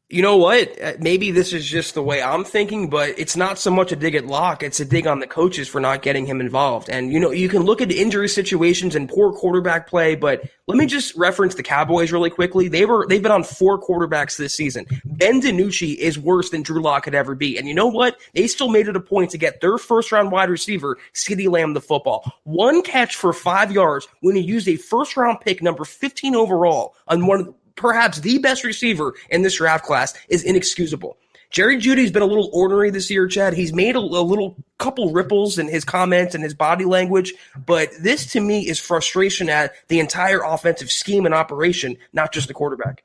You know what? Maybe this is just the way I'm thinking, but it's not so much a dig at Locke. It's a dig on the coaches for not getting him involved. And, you can look at injury situations and poor quarterback play, but let me just reference the Cowboys really quickly. They've been on 4 quarterbacks this season. Ben DiNucci is worse than Drew Lock could ever be. And you know what? They still made it a point to get their first-round wide receiver, CeeDee Lamb, the football. 1 catch for 5 yards when he used a first-round pick, number 15 overall, on perhaps the best receiver in this draft class, is inexcusable. Jerry Judy's been a little ornery this year, Chad. He's made a little couple ripples in his comments and his body language, but this to me is frustration at the entire offensive scheme and operation, not just the quarterback.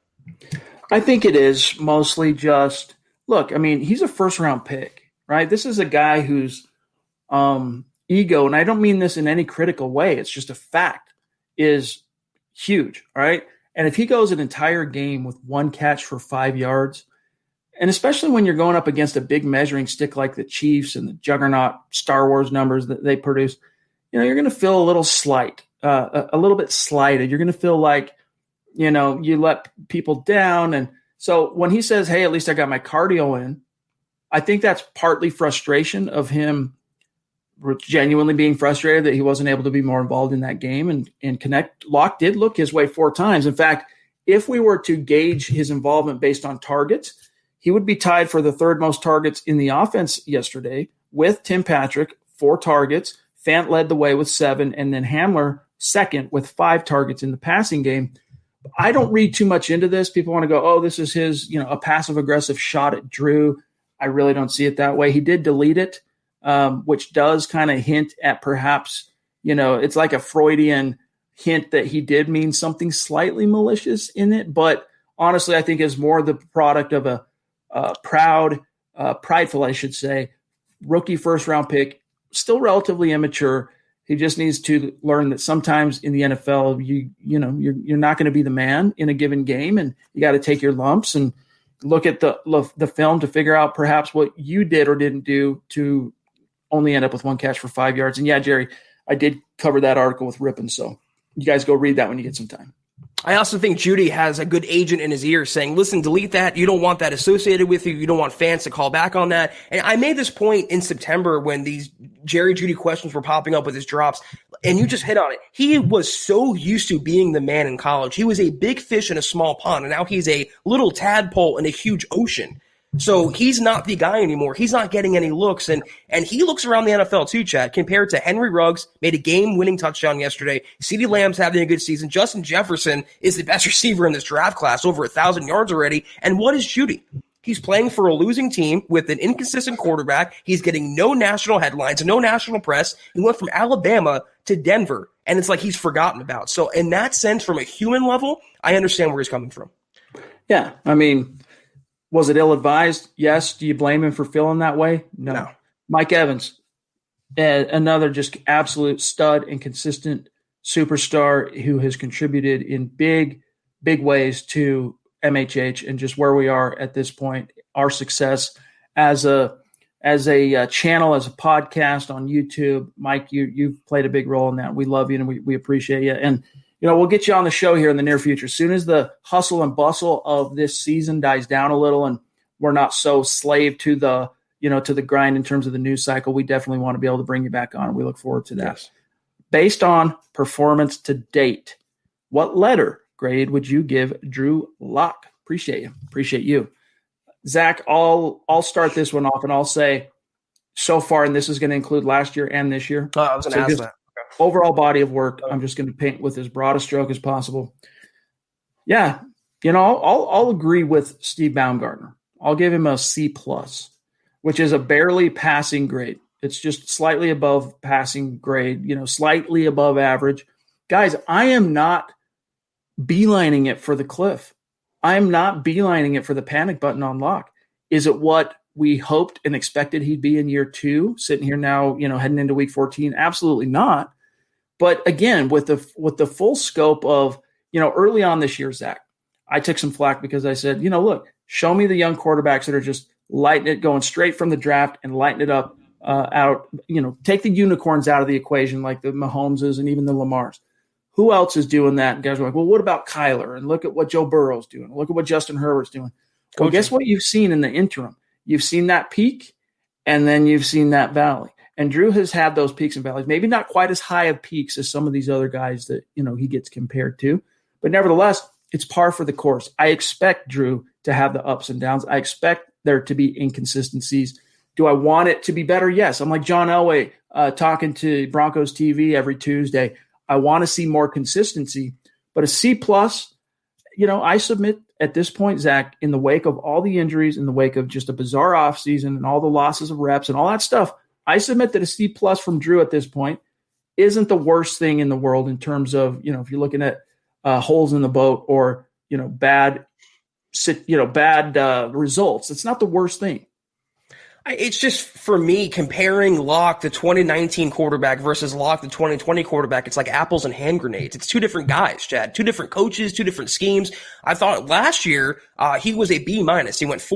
I think it is mostly just, look, I mean, he's a first-round pick, right? This is a guy whose ego, and I don't mean this in any critical way, it's just a fact, is huge, all right? And if he goes an entire game with 1 catch for 5 yards, and especially when you're going up against a big measuring stick like the Chiefs and the juggernaut Star Wars numbers that they produce, you're going to feel a little slight, a little bit slighted. You're going to feel like, you let people down. And so when he says, hey, at least I got my cardio in, I think that's partly frustration of him genuinely being frustrated that he wasn't able to be more involved in that game and connect. Locke did look his way 4 times. In fact, if we were to gauge his involvement based on targets, he would be tied for the 3rd most targets in the offense yesterday with Tim Patrick, 4 targets. Fant led the way with 7, and then Hamler second with 5 targets in the passing game. I don't read too much into this. People want to go, oh, this is his, a passive-aggressive shot at Drew. I really don't see it that way. He did delete it. Which does kind of hint at perhaps, it's like a Freudian hint that he did mean something slightly malicious in it. But honestly, I think is more the product of a prideful, I should say, rookie first-round pick, still relatively immature. He just needs to learn that sometimes in the NFL, you're not going to be the man in a given game, and you got to take your lumps and look at the film to figure out perhaps what you did or didn't do to only end up with 1 catch for 5 yards. And yeah, Jerry, I did cover that article with Rippon, so you guys go read that when you get some time. I also think Judy has a good agent in his ear saying, listen, delete that. You don't want that associated with you. You don't want fans to call back on that. And I made this point in September when these Jerry Judy questions were popping up with his drops, and you just hit on it. He was so used to being the man in college. He was a big fish in a small pond, and now he's a little tadpole in a huge ocean. So he's not the guy anymore. He's not getting any looks. And he looks around the NFL too, Chad, compared to Henry Ruggs, made a game-winning touchdown yesterday. CeeDee Lamb's having a good season. Justin Jefferson is the best receiver in this draft class, over 1,000 yards already. And what is Judy? He's playing for a losing team with an inconsistent quarterback. He's getting no national headlines, no national press. He went from Alabama to Denver, and it's like he's forgotten about. So in that sense, from a human level, I understand where he's coming from. Yeah, I mean, was it ill-advised? Yes. Do you blame him for feeling that way? No. Mike Evans, another just absolute stud and consistent superstar who has contributed in big ways to MHH and just where we are at this point, our success as a channel, as a podcast on YouTube. Mike, you've played a big role in that. We love you and we appreciate you. And, we'll get you on the show here in the near future. As soon as the hustle and bustle of this season dies down a little and we're not so slave to the, to the grind in terms of the news cycle, we definitely want to be able to bring you back on. We look forward to that. Yes. Based on performance to date, what letter grade would you give Drew Lock? Appreciate you. Zach, I'll start this one off and I'll say so far, and this is going to include last year and this year. I was going to ask that. Overall body of work, I'm just going to paint with as broad a stroke as possible. Yeah, I'll agree with Steve Baumgartner. I'll give him a C+, which is a barely passing grade. It's just slightly above passing grade, slightly above average. Guys, I am not beelining it for the cliff. I am not beelining it for the panic button on Lock. Is it what we hoped and expected he'd be in year 2, sitting here now, heading into week 14? Absolutely not. But again, with the full scope of, early on this year, Zach, I took some flack because I said, look, show me the young quarterbacks that are just lighting it, going straight from the draft and lighting it up out, take the unicorns out of the equation like the Mahomeses and even the Lamars. Who else is doing that? And guys are like, well, what about Kyler? And look at what Joe Burrow's doing. Look at what Justin Herbert's doing. Well, guess what you've seen in the interim? You've seen that peak, and then you've seen that valley. And Drew has had those peaks and valleys, maybe not quite as high of peaks as some of these other guys that, he gets compared to. But nevertheless, it's par for the course. I expect Drew to have the ups and downs. I expect there to be inconsistencies. Do I want it to be better? Yes. I'm like John Elway talking to Broncos TV every Tuesday. I want to see more consistency. But a C+, I submit at this point, Zach, in the wake of all the injuries, in the wake of just a bizarre offseason and all the losses of reps and all that stuff, I submit that a C+ from Drew at this point isn't the worst thing in the world in terms of, if you're looking at holes in the boat or, bad results. It's not the worst thing. It's just, for me, comparing Lock, the 2019 quarterback, versus Lock, the 2020 quarterback, it's like apples and hand grenades. It's two different guys, Chad. Two different coaches, two different schemes. I thought last year he was a B-. He went 4-1.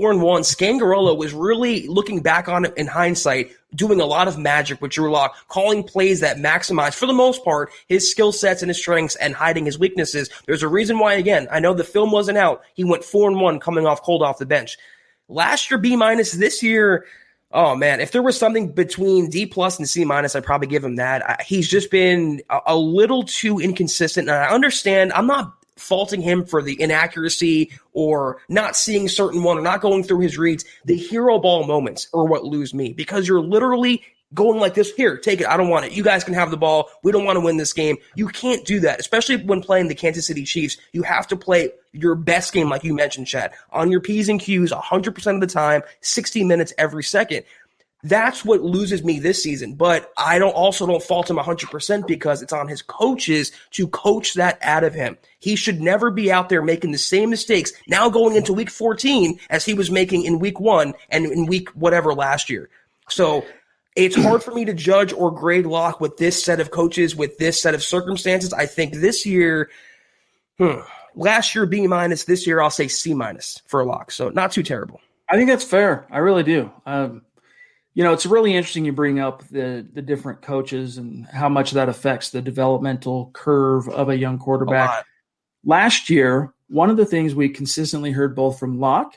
Scangarello was really, looking back on it in hindsight, doing a lot of magic with Drew Lock, calling plays that maximize, for the most part, his skill sets and his strengths and hiding his weaknesses. There's a reason why, again, I know the film wasn't out. He went 4-1 coming off cold off the bench. Last year, B-. This year, oh man, if there was something between D+ and C-, I'd probably give him that. He's just been a little too inconsistent. And I understand, I'm not faulting him for the inaccuracy or not seeing certain one or not going through his reads. The hero ball moments are what lose me, because you're literally going like this. Here, take it. I don't want it. You guys can have the ball. We don't want to win this game. You can't do that, especially when playing the Kansas City Chiefs. You have to play your best game, like you mentioned, Chad, on your P's and Q's 100% of the time, 60 minutes every second. That's what loses me this season. But I don't fault him 100% because it's on his coaches to coach that out of him. He should never be out there making the same mistakes now going into week 14 as he was making in week 1 and in week whatever last year. So it's hard for me to judge or grade Lock with this set of coaches, with this set of circumstances. I think this year, last year B-, this year I'll say C- for Lock. So not too terrible. I think that's fair. I really do. It's really interesting you bring up the different coaches and how much that affects the developmental curve of a young quarterback. Last year, one of the things we consistently heard both from Lock,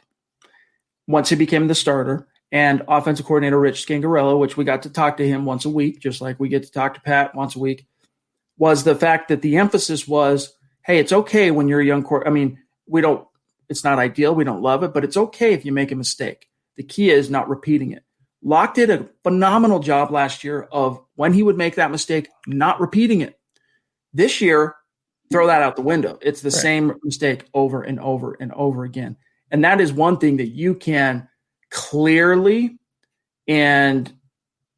once he became the starter, and offensive coordinator Rich Scangarello, which we got to talk to him once a week, just like we get to talk to Pat once a week, was the fact that the emphasis was, hey, it's okay when you're a young quarterback. I mean, it's not ideal. We don't love it, but it's okay if you make a mistake. The key is not repeating it. Locke did a phenomenal job last year of, when he would make that mistake, not repeating it. This year, throw that out the window. It's the same mistake over and over and over again. And that is one thing that you can clearly and,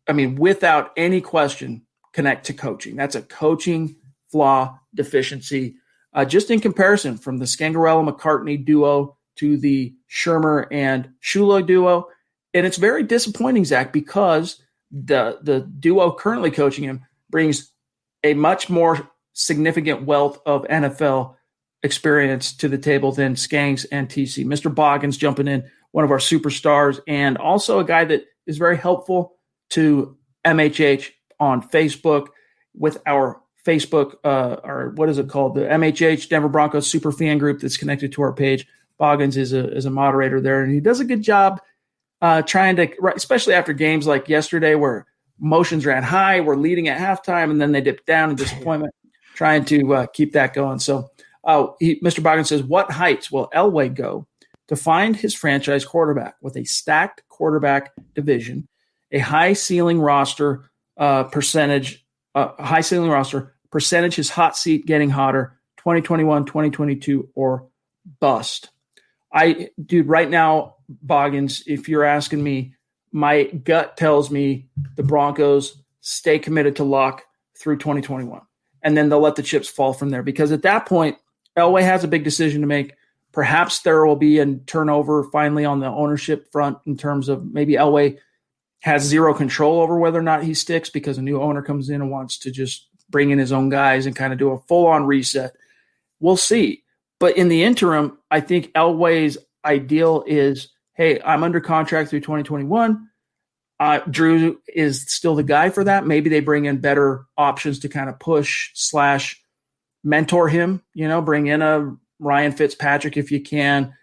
without any question, connect to coaching. That's a coaching flaw deficiency. Just in comparison from the Scangarello-McCartney duo to the Shermer and Shula duo. And it's very disappointing, Zach, because the duo currently coaching him brings a much more significant wealth of NFL experience to the table than Skangs and TC. Mr. Boggins jumping in, one of our superstars, and also a guy that is very helpful to MHH on Facebook with our Facebook, or what is it called? The MHH Denver Broncos super fan group that's connected to our page. Boggins is a moderator there, and he does a good job trying to, especially after games like yesterday where emotions ran high, we're leading at halftime, and then they dipped down in disappointment, trying to keep that going. So Mr. Boggins says, what heights will Elway go to find his franchise quarterback with a stacked quarterback division, a high ceiling roster percentage, his hot seat getting hotter, 2021, 2022, or bust? Right now, Boggins, if you're asking me, my gut tells me the Broncos stay committed to Locke through 2021, and then they'll let the chips fall from there. Because at that point, Elway has a big decision to make. Perhaps there will be a turnover finally on the ownership front in terms of maybe Elway has zero control over whether or not he sticks because a new owner comes in and wants to just bring in his own guys and kind of do a full-on reset. We'll see. But in the interim, I think Elway's ideal is, hey, I'm under contract through 2021. Drew is still the guy for that. Maybe they bring in better options to kind of push / mentor him, bring in a Ryan Fitzpatrick if you can,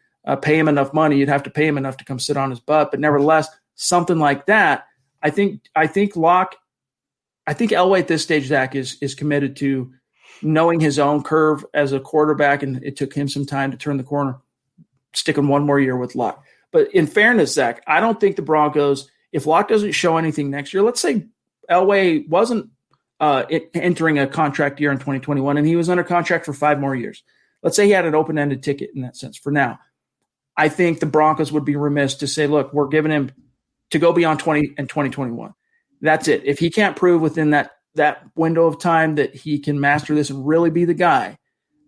pay him enough money. You'd have to pay him enough to come sit on his butt. But nevertheless, something like that. I think Elway at this stage, Zach, is committed to knowing his own curve as a quarterback, and it took him some time to turn the corner, sticking one more year with Locke. But in fairness, Zach, I don't think the Broncos, if Locke doesn't show anything next year, let's say Elway wasn't entering a contract year in 2021 and he was under contract for 5 more years. Let's say he had an open-ended ticket in that sense for now. I think the Broncos would be remiss to say, look, we're giving him to go beyond 2021. That's it. If he can't prove within that window of time that he can master this and really be the guy,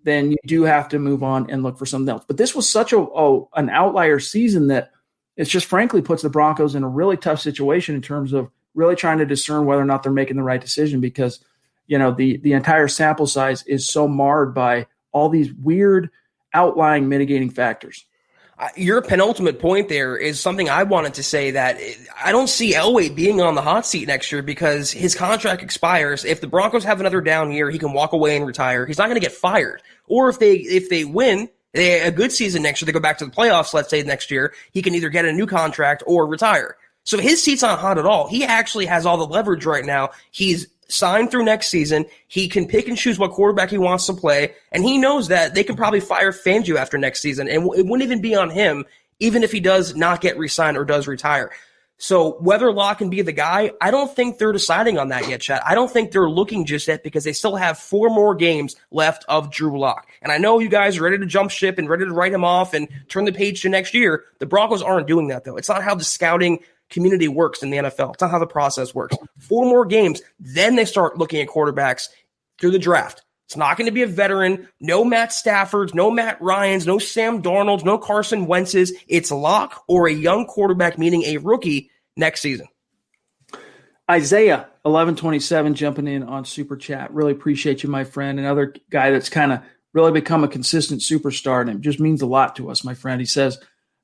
then you do have to move on and look for something else. But this was such an outlier season that it's just frankly puts the Broncos in a really tough situation in terms of really trying to discern whether or not they're making the right decision because, the entire sample size is so marred by all these weird outlying mitigating factors. Your penultimate point there is something I wanted to say, that I don't see Elway being on the hot seat next year because his contract expires. If the Broncos have another down year, he can walk away and retire. He's not going to get fired. Or if they win a good season next year, they go back to the playoffs, let's say next year, he can either get a new contract or retire. So his seat's not hot at all. He actually has all the leverage right now. He's signed through next season. He can pick and choose what quarterback he wants to play, and he knows that they can probably fire Fangio after next season, and it wouldn't even be on him, even if he does not get re-signed or does retire. So whether Locke can be the guy, I don't think they're deciding on that yet, Chad. I don't think they're looking just yet because they still have 4 more games left of Drew Lock. And I know you guys are ready to jump ship and ready to write him off and turn the page to next year. The Broncos aren't doing that, though. It's not how the scouting community works in the NFL. It's not how the process works. 4 more games, then they start looking at quarterbacks through the draft. It's not going to be a veteran. No Matt Staffords, no Matt Ryans, no Sam Darnolds, no Carson Wentz's. It's Locke or a young quarterback, meaning a rookie, next season. Isaiah 1127 jumping in on Super Chat. Really appreciate you, my friend. Another guy that's kind of really become a consistent superstar, and it just means a lot to us, my friend. He says,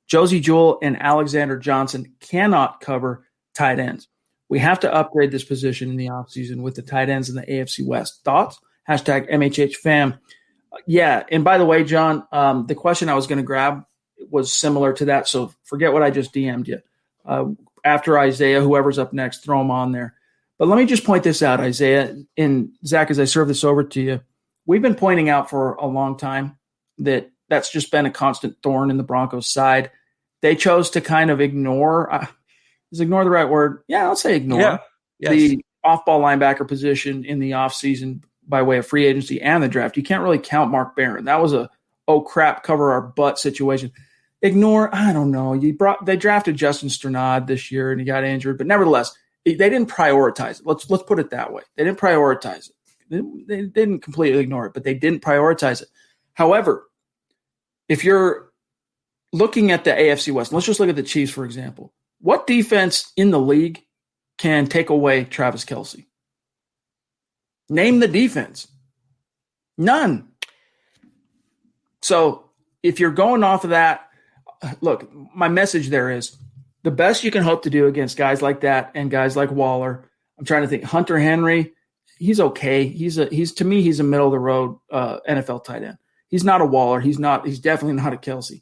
Josie Jewell and Alexander Johnson cannot cover tight ends. We have to upgrade this position in the offseason with the tight ends in the AFC West. Thoughts? Hashtag MHHFam. Yeah, and by the way, John, the question I was going to grab was similar to that, so forget what I just DM'd you. After Isaiah, whoever's up next, throw them on there. But let me just point this out, Isaiah. And Zach, as I serve this over to you, we've been pointing out for a long time that that's just been a constant thorn in the Broncos' side. They chose to kind of ignore is ignore the right word? Yeah, I'll say ignore. Yeah. Yes. The off-ball linebacker position in the offseason by way of free agency and the draft. You can't really count Mark Barron. That was a, oh, crap, cover our butt situation. ignore, I don't know. They drafted Justin Sternad this year and he got injured, but nevertheless, they didn't prioritize it. Let's put it that way. They didn't prioritize it. They didn't completely ignore it, but they didn't prioritize it. However, if you're looking at the AFC West, let's just look at the Chiefs, for example. What defense in the league can take away Travis Kelce? Name the defense. None. So if you're going off of that, look, my message there is the best you can hope to do against guys like that and guys like Waller. I'm trying to think. Hunter Henry, he's okay. He's to me, he's a middle of the road NFL tight end. He's not a Waller. He's definitely not a Kelce.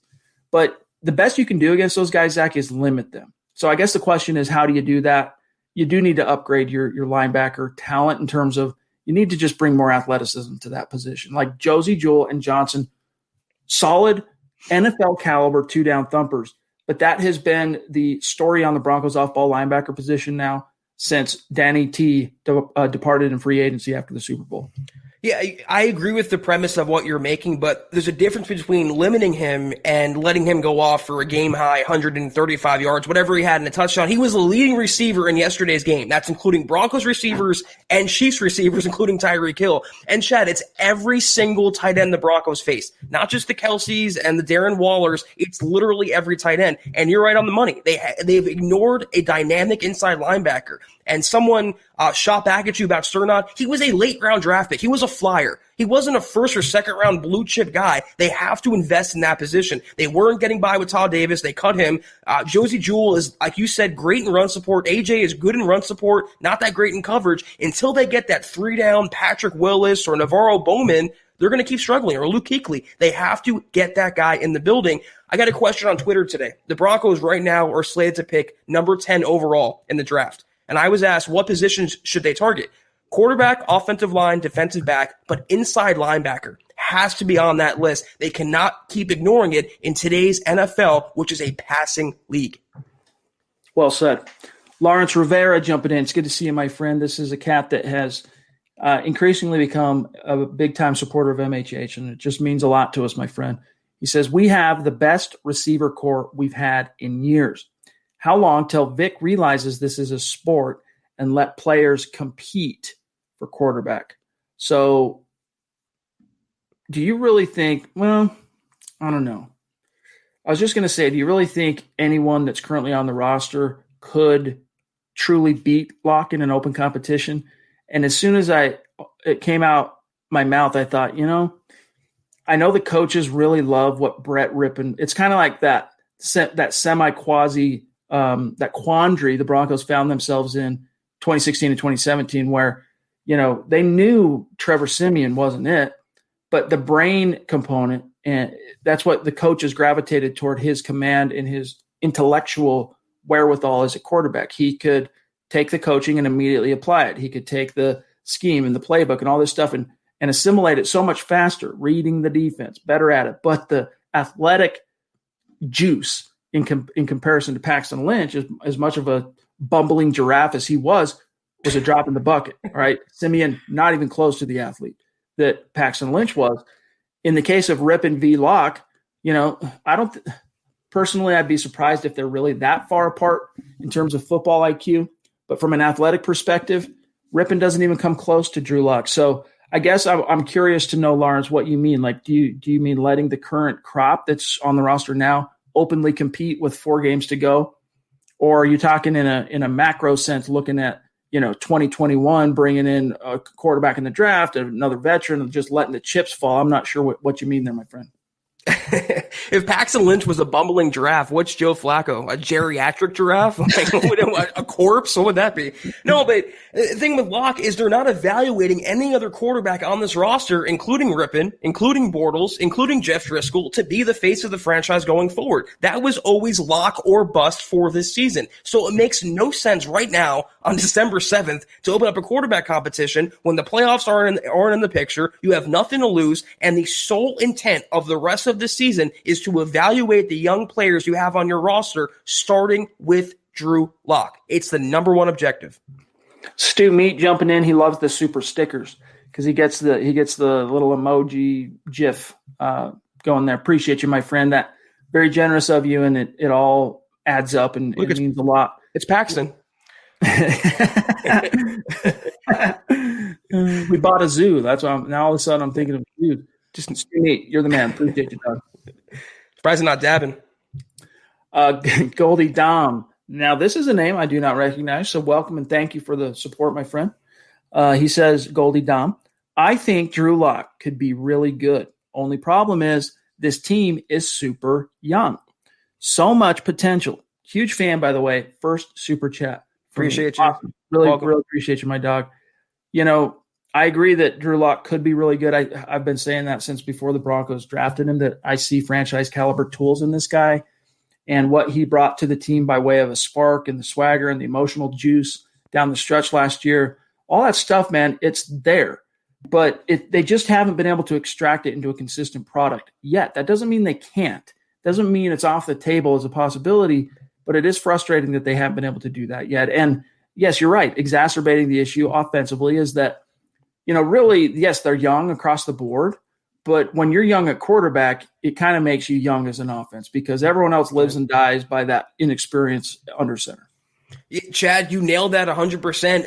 But the best you can do against those guys, Zach, is limit them. So I guess the question is, how do you do that? You do need to upgrade your linebacker talent in terms of you need to just bring more athleticism to that position. Like Josie Jewell and Johnson, solid NFL caliber 2-down thumpers. But that has been the story on the Broncos off-ball linebacker position now since Danny T departed in free agency after the Super Bowl. Yeah, I agree with the premise of what you're making, but there's a difference between limiting him and letting him go off for a game-high 135 yards, whatever he had in a touchdown. He was the leading receiver in yesterday's game. That's including Broncos receivers and Chiefs receivers, including Tyreek Hill. And, Chad, it's every single tight end the Broncos face, not just the Kelce's and the Darren Wallers. It's literally every tight end. And you're right on the money. They've ignored a dynamic inside linebacker. And someone shot back at you about Sternad. He was a late-round draft pick. He was a flyer. He wasn't a first- or second-round blue-chip guy. They have to invest in that position. They weren't getting by with Todd Davis. They cut him. Josie Jewell is, like you said, great in run support. AJ is good in run support, not that great in coverage. Until they get that 3-down Patrick Willis or Navarro Bowman, they're going to keep struggling, or Luke Kuechly. They have to get that guy in the building. I got a question on Twitter today. The Broncos right now are slated to pick number 10 overall in the draft. And I was asked, what positions should they target? Quarterback, offensive line, defensive back, but inside linebacker has to be on that list. They cannot keep ignoring it in today's NFL, which is a passing league. Well said. Lawrence Rivera jumping in. It's good to see you, my friend. This is a cat that has increasingly become a big-time supporter of MHH, and it just means a lot to us, my friend. He says, we have the best receiver core we've had in years. How long till Vic realizes this is a sport and let players compete for quarterback? So do you really think, well, I don't know. I was just going to say, do you really think anyone that's currently on the roster could truly beat Locke in an open competition? And as soon as it came out my mouth, I thought, I know the coaches really love what Brett Rippon, it's kind of like that semi-quasi, that quandary the Broncos found themselves in 2016 and 2017, where, they knew Trevor Siemian wasn't it, but the brain component, and that's what the coaches gravitated toward, his command and his intellectual wherewithal as a quarterback. He could take the coaching and immediately apply it. He could take the scheme and the playbook and all this stuff and assimilate it so much faster, reading the defense, better at it. But the athletic juice in comparison to Paxton Lynch, as much of a bumbling giraffe as he was a drop in the bucket. All right. Siemian, not even close to the athlete that Paxton Lynch was. In the case of Rippon v. Locke, personally, I'd be surprised if they're really that far apart in terms of football IQ. But from an athletic perspective, Rippon doesn't even come close to Drew Lock. So I guess I'm curious to know, Lawrence, what you mean. Like, do you mean letting the current crop that's on the roster now openly compete with 4 games to go? Or are you talking in a macro sense, looking at, 2021, bringing in a quarterback in the draft, another veteran, and just letting the chips fall? I'm not sure what you mean there, my friend. If Paxton Lynch was a bumbling giraffe, what's Joe Flacco? A geriatric giraffe? A corpse? What would that be? No, but the thing with Locke is they're not evaluating any other quarterback on this roster, including Rippon, including Bortles, including Jeff Driscoll, to be the face of the franchise going forward. That was always Locke or bust for this season. So it makes no sense right now on December 7th to open up a quarterback competition when the playoffs aren't in the picture. You have nothing to lose, and the sole intent of the rest of this season is to evaluate the young players you have on your roster, starting with Drew Lock. It's the number one objective. Stu Meat jumping in. He loves the super stickers because he gets the little emoji GIF going there. Appreciate you, my friend. very generous of you, and it all adds up and it means a lot. It's Paxton. We bought a zoo. That's why now all of a sudden I'm thinking of you. Just me. You're the man. Appreciate you, Doug. Surprised I'm not dabbing. Goldie Dom. Now, this is a name I do not recognize, so welcome and thank you for the support, my friend. He says, Goldie Dom, I think Drew Lock could be really good. Only problem is this team is super young. So much potential. Huge fan, by the way. First super chat. Appreciate you. Awesome. Really appreciate you, my dog. I agree that Drew Lock could be really good. I've been saying that since before the Broncos drafted him, that I see franchise caliber tools in this guy and what he brought to the team by way of a spark and the swagger and the emotional juice down the stretch last year. All that stuff, man, it's there. But they just haven't been able to extract it into a consistent product yet. That doesn't mean they can't. Doesn't mean it's off the table as a possibility, but it is frustrating that they haven't been able to do that yet. And yes, you're right. Exacerbating the issue offensively is that, really, yes, they're young across the board, but when you're young at quarterback, it kind of makes you young as an offense because everyone else lives and dies by that inexperience under center. Chad, you nailed that 100%.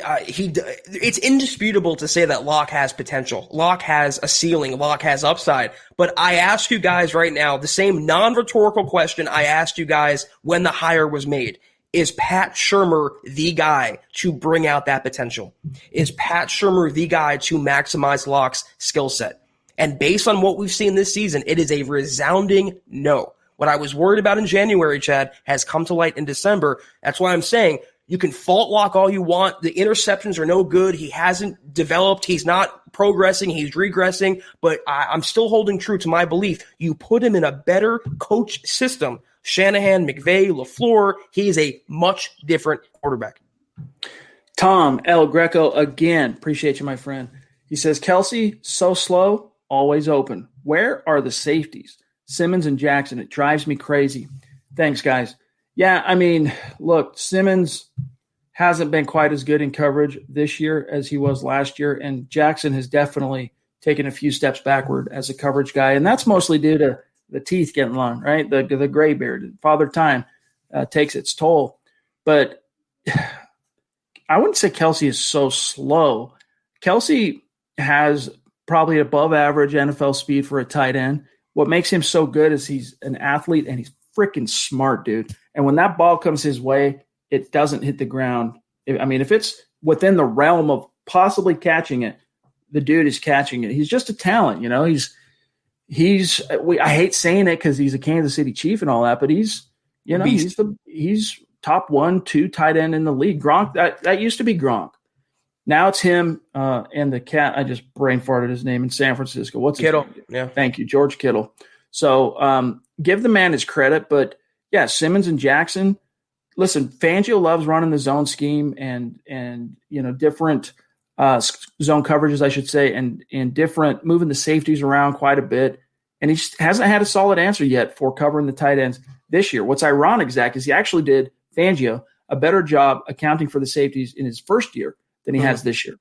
It's indisputable to say that Locke has potential. Locke has a ceiling. Locke has upside. But I ask you guys right now the same non-rhetorical question I asked you guys when the hire was made. Is Pat Shurmur the guy to bring out that potential? Is Pat Shurmur the guy to maximize Locke's skill set? And based on what we've seen this season, it is a resounding no. What I was worried about in January, Chad, has come to light in December. That's why I'm saying you can fault Locke all you want. The interceptions are no good. He hasn't developed. He's not progressing. He's regressing. But I'm still holding true to my belief. You put him in a better coach system. Shanahan, McVay, LaFleur, he is a much different quarterback. Tom El Greco again. Appreciate you, my friend. He says, Kelsey, so slow, always open. Where are the safeties? Simmons and Jackson, it drives me crazy. Thanks, guys. Yeah, I mean, look, Simmons hasn't been quite as good in coverage this year as he was last year, and Jackson has definitely taken a few steps backward as a coverage guy, and that's mostly due to the teeth getting long, right? The gray beard. Father Time takes its toll. But I wouldn't say Kelsey is so slow. Kelsey has probably above average NFL speed for a tight end. What makes him so good is he's an athlete and he's freaking smart, dude. And when that ball comes his way, it doesn't hit the ground. If it's within the realm of possibly catching it, the dude is catching it. He's just a talent, I hate saying it because he's a Kansas City Chief and all that, but he's top 1-2 tight end in the league. Gronk, that used to be Gronk. Now it's him and the cat. I just brain farted his name in San Francisco. What's Kittle? His name? Yeah, thank you, George Kittle. So give the man his credit, but yeah, Simmons and Jackson. Listen, Fangio loves running the zone scheme and different zone coverages, I should say, and different moving the safeties around quite a bit. And he just hasn't had a solid answer yet for covering the tight ends this year. What's ironic, Zach, is he actually did, Fangio, a better job accounting for the safeties in his first year than he has this year.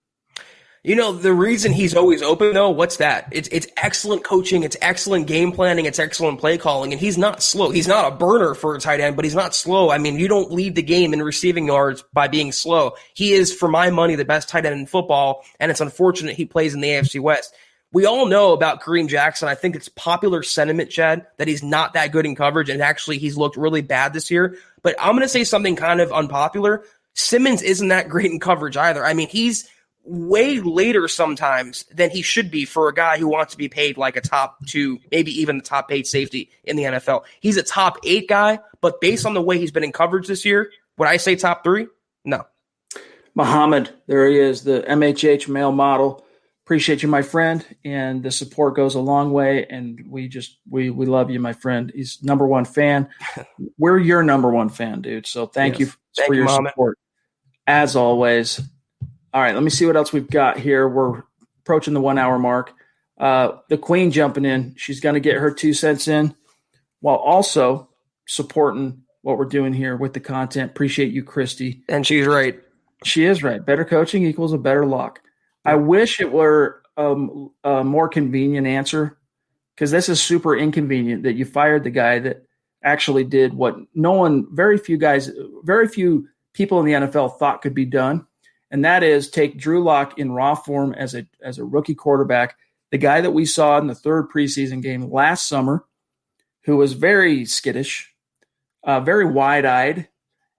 The reason he's always open, though, what's that? It's excellent coaching, it's excellent game planning, it's excellent play calling, and he's not slow. He's not a burner for a tight end, but he's not slow. I mean, you don't lead the game in receiving yards by being slow. He is, for my money, the best tight end in football, and it's unfortunate he plays in the AFC West. We all know about Kareem Jackson. I think it's popular sentiment, Chad, that he's not that good in coverage, and actually he's looked really bad this year. But I'm going to say something kind of unpopular. Simmons isn't that great in coverage either. I mean, he's way later sometimes than he should be for a guy who wants to be paid like a top 2, maybe even the top 8 safety in the NFL. He's a top 8 guy, but based on the way he's been in coverage this year, would I say top 3? No. Muhammad, there he is, the MHH male model. Appreciate you, my friend, and the support goes a long way, and we love you, my friend. He's number one fan. We're your number one fan, dude, so thank you for your support, as always. All right, let me see what else we've got here. We're approaching the 1 hour mark. The Queen jumping in. She's going to get her 2 cents in while also supporting what we're doing here with the content. Appreciate you, Christy. And she's right. She is right. Better coaching equals a better lock. I wish it were a more convenient answer because this is super inconvenient that you fired the guy that actually did what very few people in the NFL thought could be done. And that is take Drew Lock in raw form as a rookie quarterback, the guy that we saw in the third preseason game last summer, who was very skittish, very wide-eyed.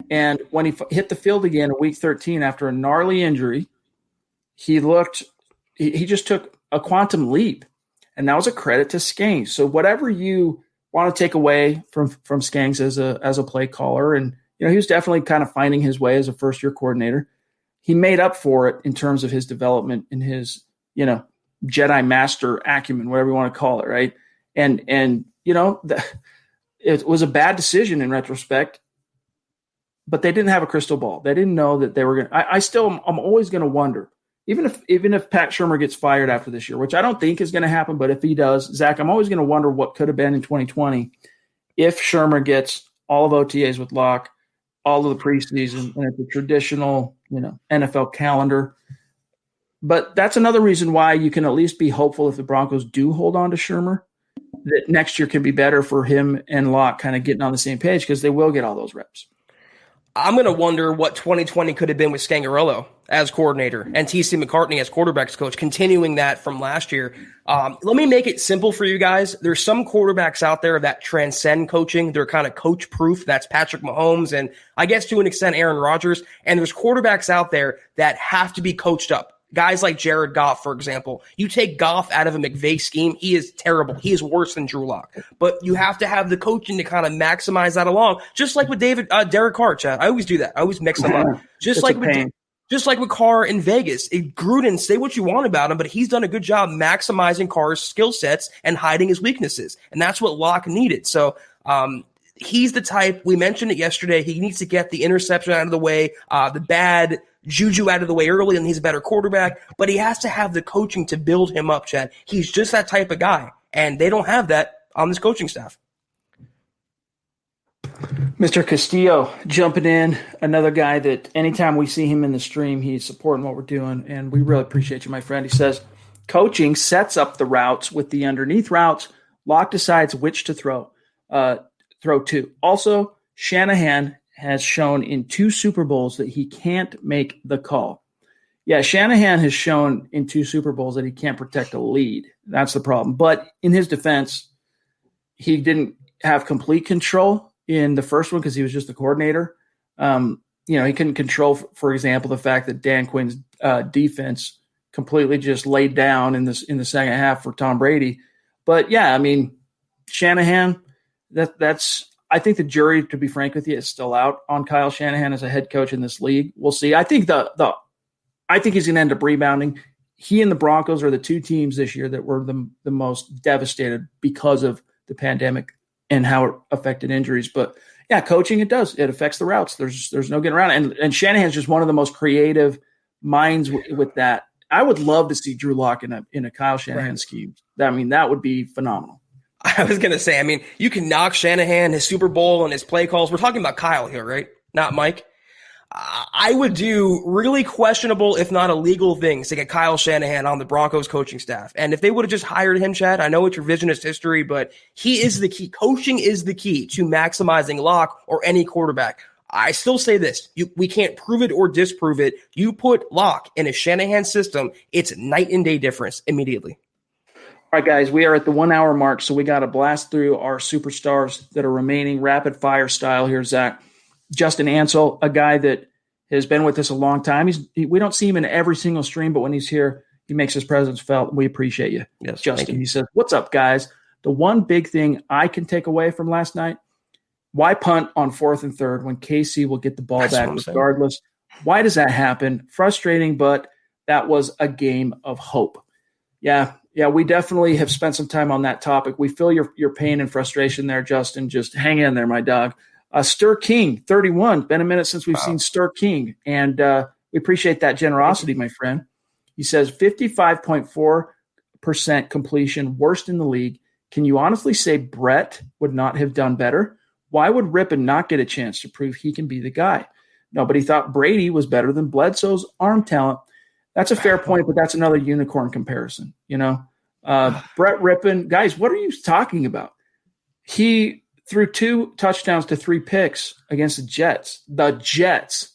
And when he hit the field again in week 13 after a gnarly injury, he just took a quantum leap. And that was a credit to Skanks. So whatever you want to take away from Skanks as a play caller, and he was definitely kind of finding his way as a first-year coordinator. He made up for it in terms of his development and his, Jedi master acumen, whatever you want to call it, right? And it was a bad decision in retrospect, but they didn't have a crystal ball. They didn't know that they were going to – I'm always going to wonder, even if Pat Shurmur gets fired after this year, which I don't think is going to happen, but if he does, Zach, I'm always going to wonder what could have been in 2020 if Shurmur gets all of OTAs with Locke, all of the preseason, and it's a traditional, NFL calendar. But that's another reason why you can at least be hopeful if the Broncos do hold on to Shurmur, that next year can be better for him and Locke kind of getting on the same page because they will get all those reps. I'm going to wonder what 2020 could have been with Scangarello as coordinator and T.C. McCartney as quarterbacks coach, continuing that from last year. Let me make it simple for you guys. There's some quarterbacks out there that transcend coaching. They're kind of coach-proof. That's Patrick Mahomes and I guess to an extent Aaron Rodgers. And there's quarterbacks out there that have to be coached up. Guys like Jared Goff, for example. You take Goff out of a McVay scheme, he is terrible. He is worse than Drew Lock. But you have to have the coaching to kind of maximize that along, just like with Derek Carr, Chad. I always do that. I always mix them up. Just like with Carr in Vegas. Gruden, say what you want about him, but he's done a good job maximizing Carr's skill sets and hiding his weaknesses. And that's what Lock needed. So he's the type, we mentioned it yesterday, he needs to get the interception out of the way, the bad juju out of the way early, and he's a better quarterback, but he has to have the coaching to build him up, Chad. He's just that type of guy, and they don't have that on this coaching staff. Mr. Castillo jumping in, another guy that anytime we see him in the stream, he's supporting what we're doing, and we really appreciate you, my friend. He says, coaching sets up the routes with the underneath routes. Locke decides which to throw to. Also, Shanahan has shown in 2 Super Bowls that he can't make the call. Yeah, Shanahan has shown in 2 Super Bowls that he can't protect a lead. That's the problem. But in his defense, he didn't have complete control in the first one because he was just the coordinator. He couldn't control, for example, the fact that Dan Quinn's defense completely just laid down in the second half for Tom Brady. But yeah, I mean, Shanahan, that's I think the jury, to be frank with you, is still out on Kyle Shanahan as a head coach in this league. We'll see. I think I think he's going to end up rebounding. He and the Broncos are the 2 teams this year that were the most devastated because of the pandemic and how it affected injuries. But yeah, coaching, it does. It affects the routes. There's no getting around it. And Shanahan's just one of the most creative minds with that. I would love to see Drew Lock in a Kyle Shanahan scheme. I mean, that would be phenomenal. I was going to say, I mean, you can knock Shanahan, his Super Bowl, and his play calls. We're talking about Kyle here, right? Not Mike. I would do really questionable, if not illegal things to get Kyle Shanahan on the Broncos coaching staff. And if they would have just hired him, Chad, I know it's revisionist history, but he is the key. Coaching is the key to maximizing Locke or any quarterback. I still say this. We can't prove it or disprove it. You put Locke in a Shanahan system, it's night and day difference immediately. All right, guys, we are at the 1 hour mark, so we got to blast through our superstars that are remaining rapid fire style here, Zach. Justin Ansel, a guy that has been with us a long time. We don't see him in every single stream, but when he's here, he makes his presence felt. We appreciate you. Yes, Justin. He says, what's up, guys? The one big thing I can take away from last night, why punt on 4th and 3rd when KC will get the ball back regardless? Why does that happen? Frustrating, but that was a game of hope. Yeah, we definitely have spent some time on that topic. We feel your pain and frustration there, Justin. Just hang in there, my dog. Stir King, 31. Been a minute since we've seen Stir King, and we appreciate that generosity, my friend. He says 55.4% completion, worst in the league. Can you honestly say Brett would not have done better? Why would Rippon not get a chance to prove he can be the guy? Nobody thought Brady was better than Bledsoe's arm talent. That's a fair point, but that's another unicorn comparison, Brett Rippon, guys, what are you talking about? He threw 2 touchdowns to 3 picks against the Jets. The Jets.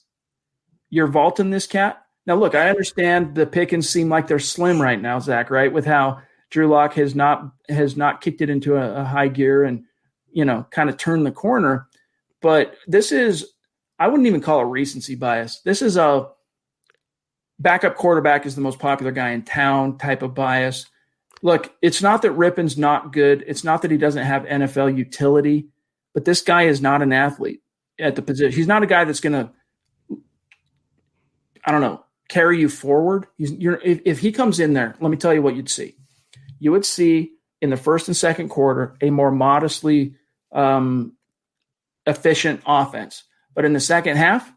You're vaulting this cat? Now, look, I understand the Pickens seem like they're slim right now, Zach, right? With how Drew Lock has not kicked it into a high gear and, kind of turned the corner. But this is, I wouldn't even call it recency bias. This is a backup quarterback is the most popular guy in town type of bias. Look, it's not that Rippon's not good. It's not that he doesn't have NFL utility, but this guy is not an athlete at the position. He's not a guy that's going to, carry you forward. If he comes in there, let me tell you what you'd see. You would see in the first and second quarter a more modestly efficient offense. But in the second half,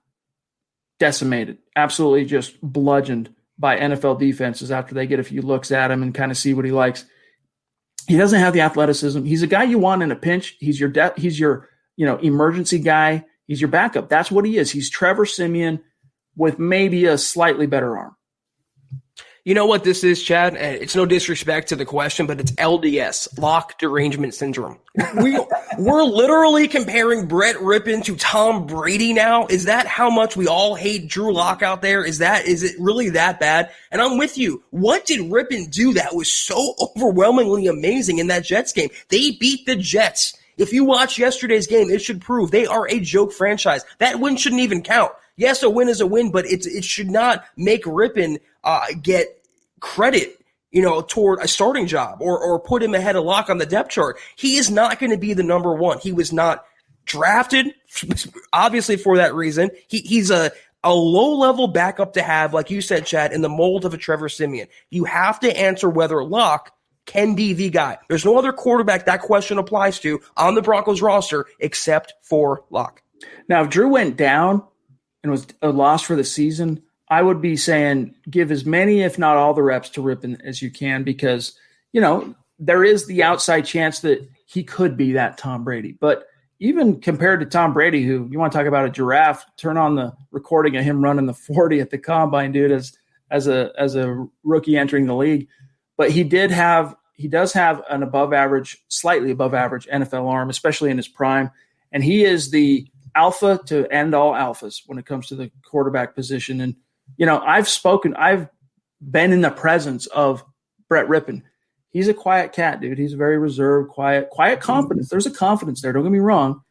decimated, absolutely just bludgeoned by NFL defenses after they get a few looks at him and kind of see what he likes. He doesn't have the athleticism. He's a guy you want in a pinch. He's your emergency guy. He's your backup. That's what he is. He's Trevor Siemian with maybe a slightly better arm. You know what this is, Chad? It's no disrespect to the question, but it's LDS, lock derangement syndrome. We're literally comparing Brett Rippon to Tom Brady now. Is that how much we all hate Drew Lock out there? Is it really that bad? And I'm with you. What did Rippon do that was so overwhelmingly amazing in that Jets game? They beat the Jets. If you watch yesterday's game, it should prove they are a joke franchise. That win shouldn't even count. Yes, a win is a win, but it should not make Rippon get credit, toward a starting job or put him ahead of Lock on the depth chart. He is not going to be the number one. He was not drafted, obviously for that reason. He's a low-level backup to have, like you said, Chad, in the mold of a Trevor Siemian. You have to answer whether Lock can be the guy. There's no other quarterback that question applies to on the Broncos roster except for Lock. Now, if Drew went down and was a loss for the season, I would be saying give as many, if not all, the reps to Rippon as you can because, there is the outside chance that he could be that Tom Brady. But even compared to Tom Brady, who you want to talk about a giraffe, turn on the recording of him running the 40 at the combine, dude, as a rookie entering the league. But he does have an above average, slightly above average NFL arm, especially in his prime. And he is the alpha to end all alphas when it comes to the quarterback position. And, I've been in the presence of Brett Rippon. He's a quiet cat, dude. He's very reserved, quiet confidence. There's a confidence there. Don't get me wrong,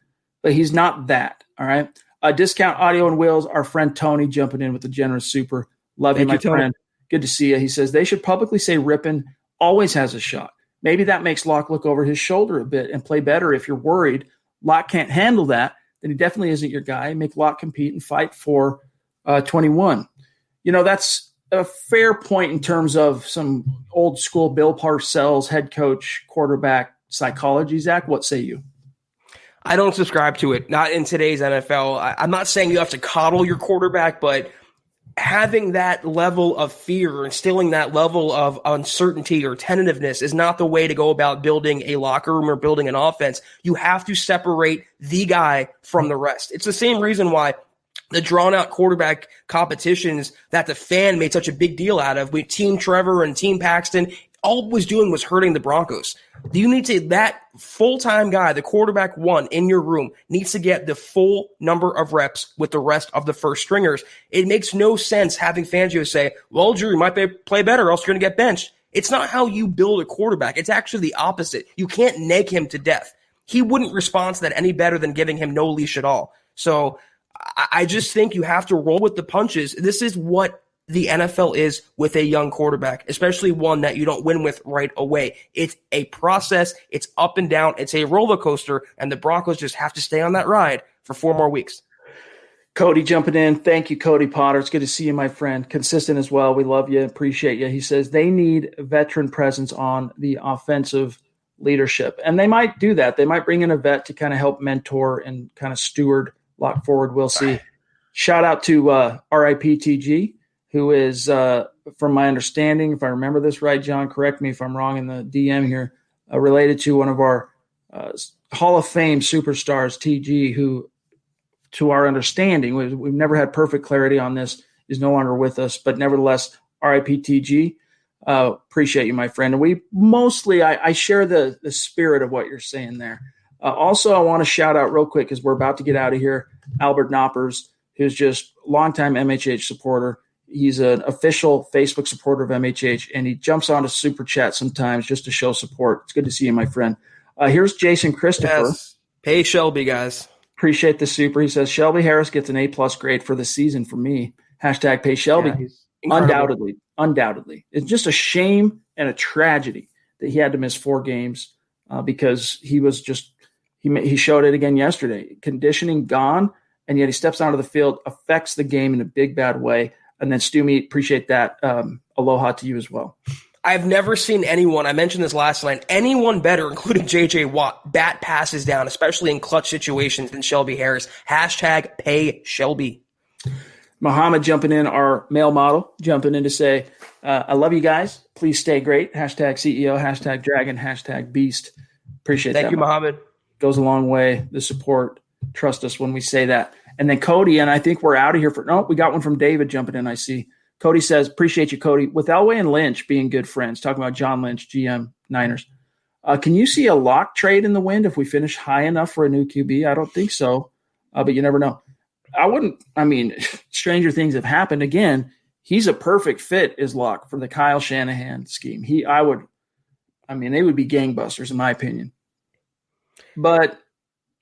but he's not that. All right. Discount Audio and Wheels, our friend Tony jumping in with the generous super. Love you, my friend. Good to see you. He says they should publicly say Rippon always has a shot. Maybe that makes Locke look over his shoulder a bit and play better. If you're worried Locke can't handle that, then he definitely isn't your guy. Make Locke compete and fight for 21. That's a fair point in terms of some old school Bill Parcells head coach quarterback psychology. Zach, what say you? I don't subscribe to it. Not in today's NFL. I'm not saying you have to coddle your quarterback, but having that level of fear, instilling that level of uncertainty or tentativeness is not the way to go about building a locker room or building an offense. You have to separate the guy from the rest. It's the same reason why the drawn-out quarterback competitions that the fan made such a big deal out of with Team Trevor and Team Paxton, all it was doing was hurting the Broncos. You need to, that full-time guy, the quarterback one in your room, needs to get the full number of reps with the rest of the first stringers. It makes no sense having Fangio say, well, Drew, you might play better, or else you're going to get benched. It's not how you build a quarterback. It's actually the opposite. You can't nag him to death. He wouldn't respond to that any better than giving him no leash at all. So I just think you have to roll with the punches. This is what the NFL is with a young quarterback, especially one that you don't win with right away. It's a process. It's up and down. It's a roller coaster, and the Broncos just have to stay on that ride for 4 more weeks. Cody jumping in. Thank you, Cody Potter. It's good to see you, my friend. Consistent as well. We love you. Appreciate you. He says they need veteran presence on the offensive leadership, and they might do that. They might bring in a vet to kind of help mentor and kind of steward Lock forward. We'll see. Shout out to RIPTG, who is, from my understanding, if I remember this right, John, correct me if I'm wrong in the DM here, related to one of our Hall of Fame superstars, TG, who, to our understanding, we've never had perfect clarity on this, is no longer with us, but nevertheless, RIPTG. Appreciate you, my friend. And we mostly, I share the spirit of what you're saying there. Also, I want to shout out real quick because we're about to get out of here. Albert Knoppers, who's just a longtime MHH supporter. He's an official Facebook supporter of MHH, and he jumps onto Super Chat sometimes just to show support. It's good to see you, my friend. Here's Jason Christopher. Yes. Pay Shelby, guys. Appreciate the super. He says, Shelby Harris gets an A-plus grade for the season for me. Hashtag pay Shelby. Yeah, undoubtedly. It's just a shame and a tragedy that he had to miss 4 games because he was just he showed it again yesterday. Conditioning gone, and yet he steps onto the field, affects the game in a big, bad way. And then Stu Meat, appreciate that. Aloha to you as well. I've never seen anyone, I mentioned this last night, anyone better, including J.J. Watt, bat passes down, especially in clutch situations, than Shelby Harris. Hashtag pay Shelby. Muhammad jumping in, our male model, jumping in to say, I love you guys. Please stay great. Hashtag CEO, hashtag dragon, hashtag beast. Appreciate that. Thank you, Muhammad. Goes a long way. The support. Trust us when we say that. And then Cody, and I think we're out of here we got one from David jumping in, I see. Cody says, appreciate you, Cody. With Elway and Lynch being good friends, talking about John Lynch, GM, Niners, can you see a lock trade in the wind if we finish high enough for a new QB? I don't think so, but you never know. Stranger things have happened. Again, he's a perfect fit as lock for the Kyle Shanahan scheme. They would be gangbusters in my opinion. But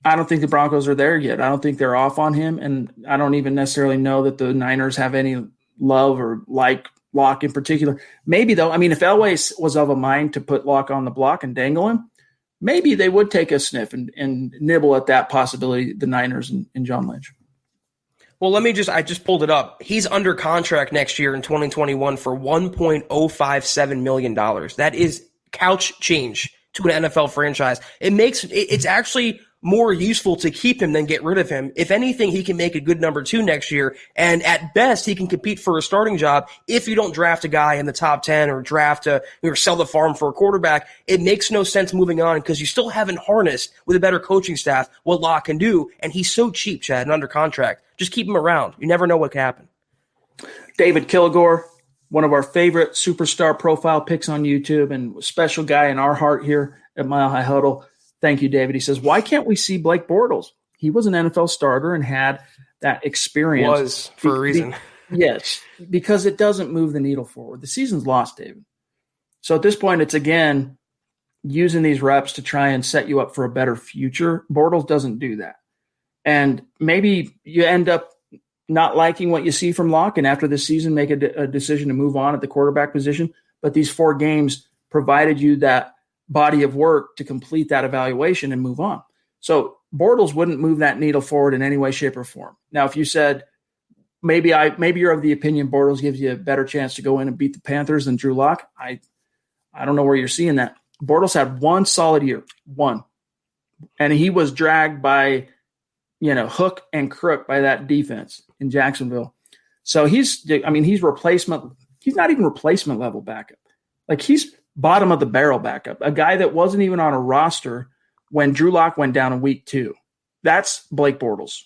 I don't think the Broncos are there yet. I don't think they're off on him, and I don't even necessarily know that the Niners have any love or like Locke in particular. Maybe, though, if Elway was of a mind to put Locke on the block and dangle him, maybe they would take a sniff and nibble at that possibility, the Niners and John Lynch. Well, I just pulled it up. He's under contract next year in 2021 for $1.057 million. That is couch change to an NFL franchise. It's actually more useful to keep him than get rid of him. If anything, he can make a good number 2 next year, and at best, he can compete for a starting job if you don't draft a guy in the top 10 or sell the farm for a quarterback. It makes no sense moving on because you still haven't harnessed with a better coaching staff what Locke can do, and he's so cheap, Chad, and under contract. Just keep him around. You never know what can happen. David Kilgore, one of our favorite superstar profile picks on YouTube and a special guy in our heart here at Mile High Huddle. Thank you, David. He says, why can't we see Blake Bortles? He was an NFL starter and had that experience. Was, for a reason. Yes, because it doesn't move the needle forward. The season's lost, David. So at this point, it's, again, using these reps to try and set you up for a better future. Bortles doesn't do that. And maybe you end up not liking what you see from Locke, and after this season make a decision to move on at the quarterback position. But these 4 games provided you that body of work to complete that evaluation and move on. So Bortles wouldn't move that needle forward in any way, shape, or form. Now, if you said maybe you're of the opinion Bortles gives you a better chance to go in and beat the Panthers than Drew Lock, I don't know where you're seeing that. Bortles had 1 solid year, 1, and he was dragged by hook and crook by that defense in Jacksonville. So he's replacement. He's not even replacement level backup. Like, he's bottom of the barrel backup, a guy that wasn't even on a roster when Drew Lock went down in week 2. That's Blake Bortles.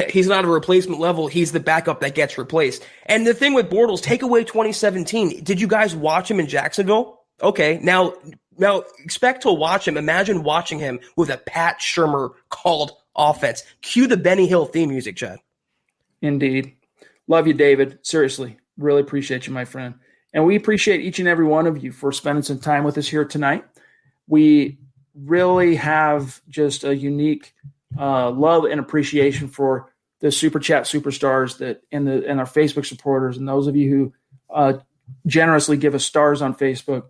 He's not a replacement level. He's the backup that gets replaced. And the thing with Bortles, take away 2017. Did you guys watch him in Jacksonville? Okay, now expect to watch him. Imagine watching him with a Pat Shurmur called offense. Cue the Benny Hill theme music, Chad. Indeed. Love you, David. Seriously. Really appreciate you, my friend. And we appreciate each and every one of you for spending some time with us here tonight. We really have just a unique love and appreciation for the Super Chat superstars and our Facebook supporters and those of you who generously give us stars on Facebook,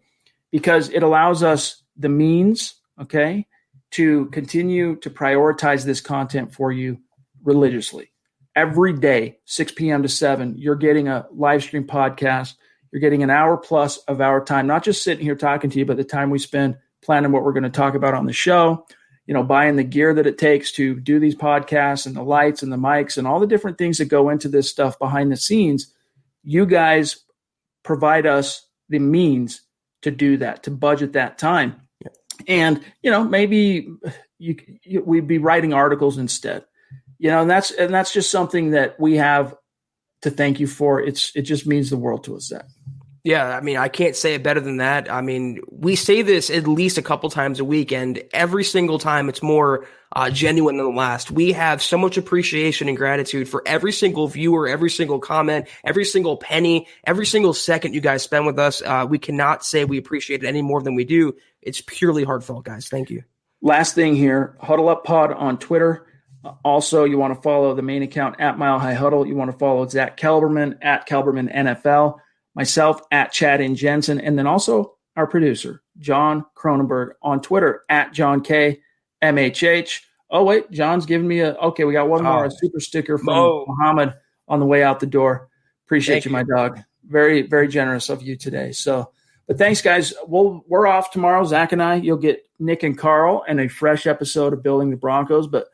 because it allows us the means, okay, to continue to prioritize this content for you religiously. Every day, 6 p.m. to 7, you're getting a live stream podcast. You're getting an hour plus of our time, not just sitting here talking to you, but the time we spend planning what we're going to talk about on the show, buying the gear that it takes to do these podcasts and the lights and the mics and all the different things that go into this stuff behind the scenes. You guys provide us the means to do that, to budget that time. And, maybe we'd be writing articles instead, and that's just something that we have to thank you for. It just means the world to us, Zach. Yeah, I mean, I can't say it better than that. I mean, we say this at least a couple times a week, and every single time it's more genuine than the last. We have so much appreciation and gratitude for every single viewer, every single comment, every single penny, every single second you guys spend with us. We cannot say we appreciate it any more than we do. It's purely heartfelt, guys. Thank you. Last thing here, Huddle Up Pod on Twitter. Also, you want to follow the main account at Mile High Huddle. You want to follow Zack Kelberman at Kelberman NFL. Myself at Chad and Jensen, and then also our producer, John Cronenberg, on Twitter at John K. MHH. Oh, wait, John's giving me okay, we got one more, a super sticker from Muhammad on the way out the door. Appreciate you, my dog. Very, very generous of you today. So, but thanks, guys. We're off tomorrow, Zach and I. You'll get Nick and Carl and a fresh episode of Building the Broncos, but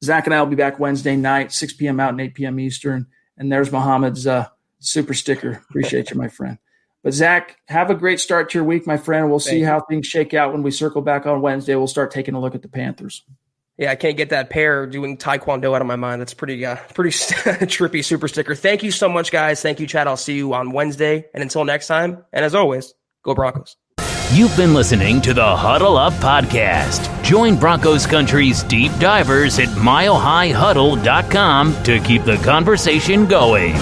Zach and I will be back Wednesday night, 6 p.m. Mountain, 8 p.m. Eastern, and there's Muhammad's super sticker. Appreciate you, my friend. But Zach, have a great start to your week, my friend. We'll see how things shake out when we circle back on Wednesday. We'll start taking a look at the Panthers. Yeah, I can't get that pair doing Taekwondo out of my mind. That's pretty trippy super sticker. Thank you so much, guys. Thank you, Chad. I'll see you on Wednesday. And until next time, and as always, go Broncos. You've been listening to the Huddle Up Podcast. Join Broncos Country's deep divers at milehighhuddle.com to keep the conversation going.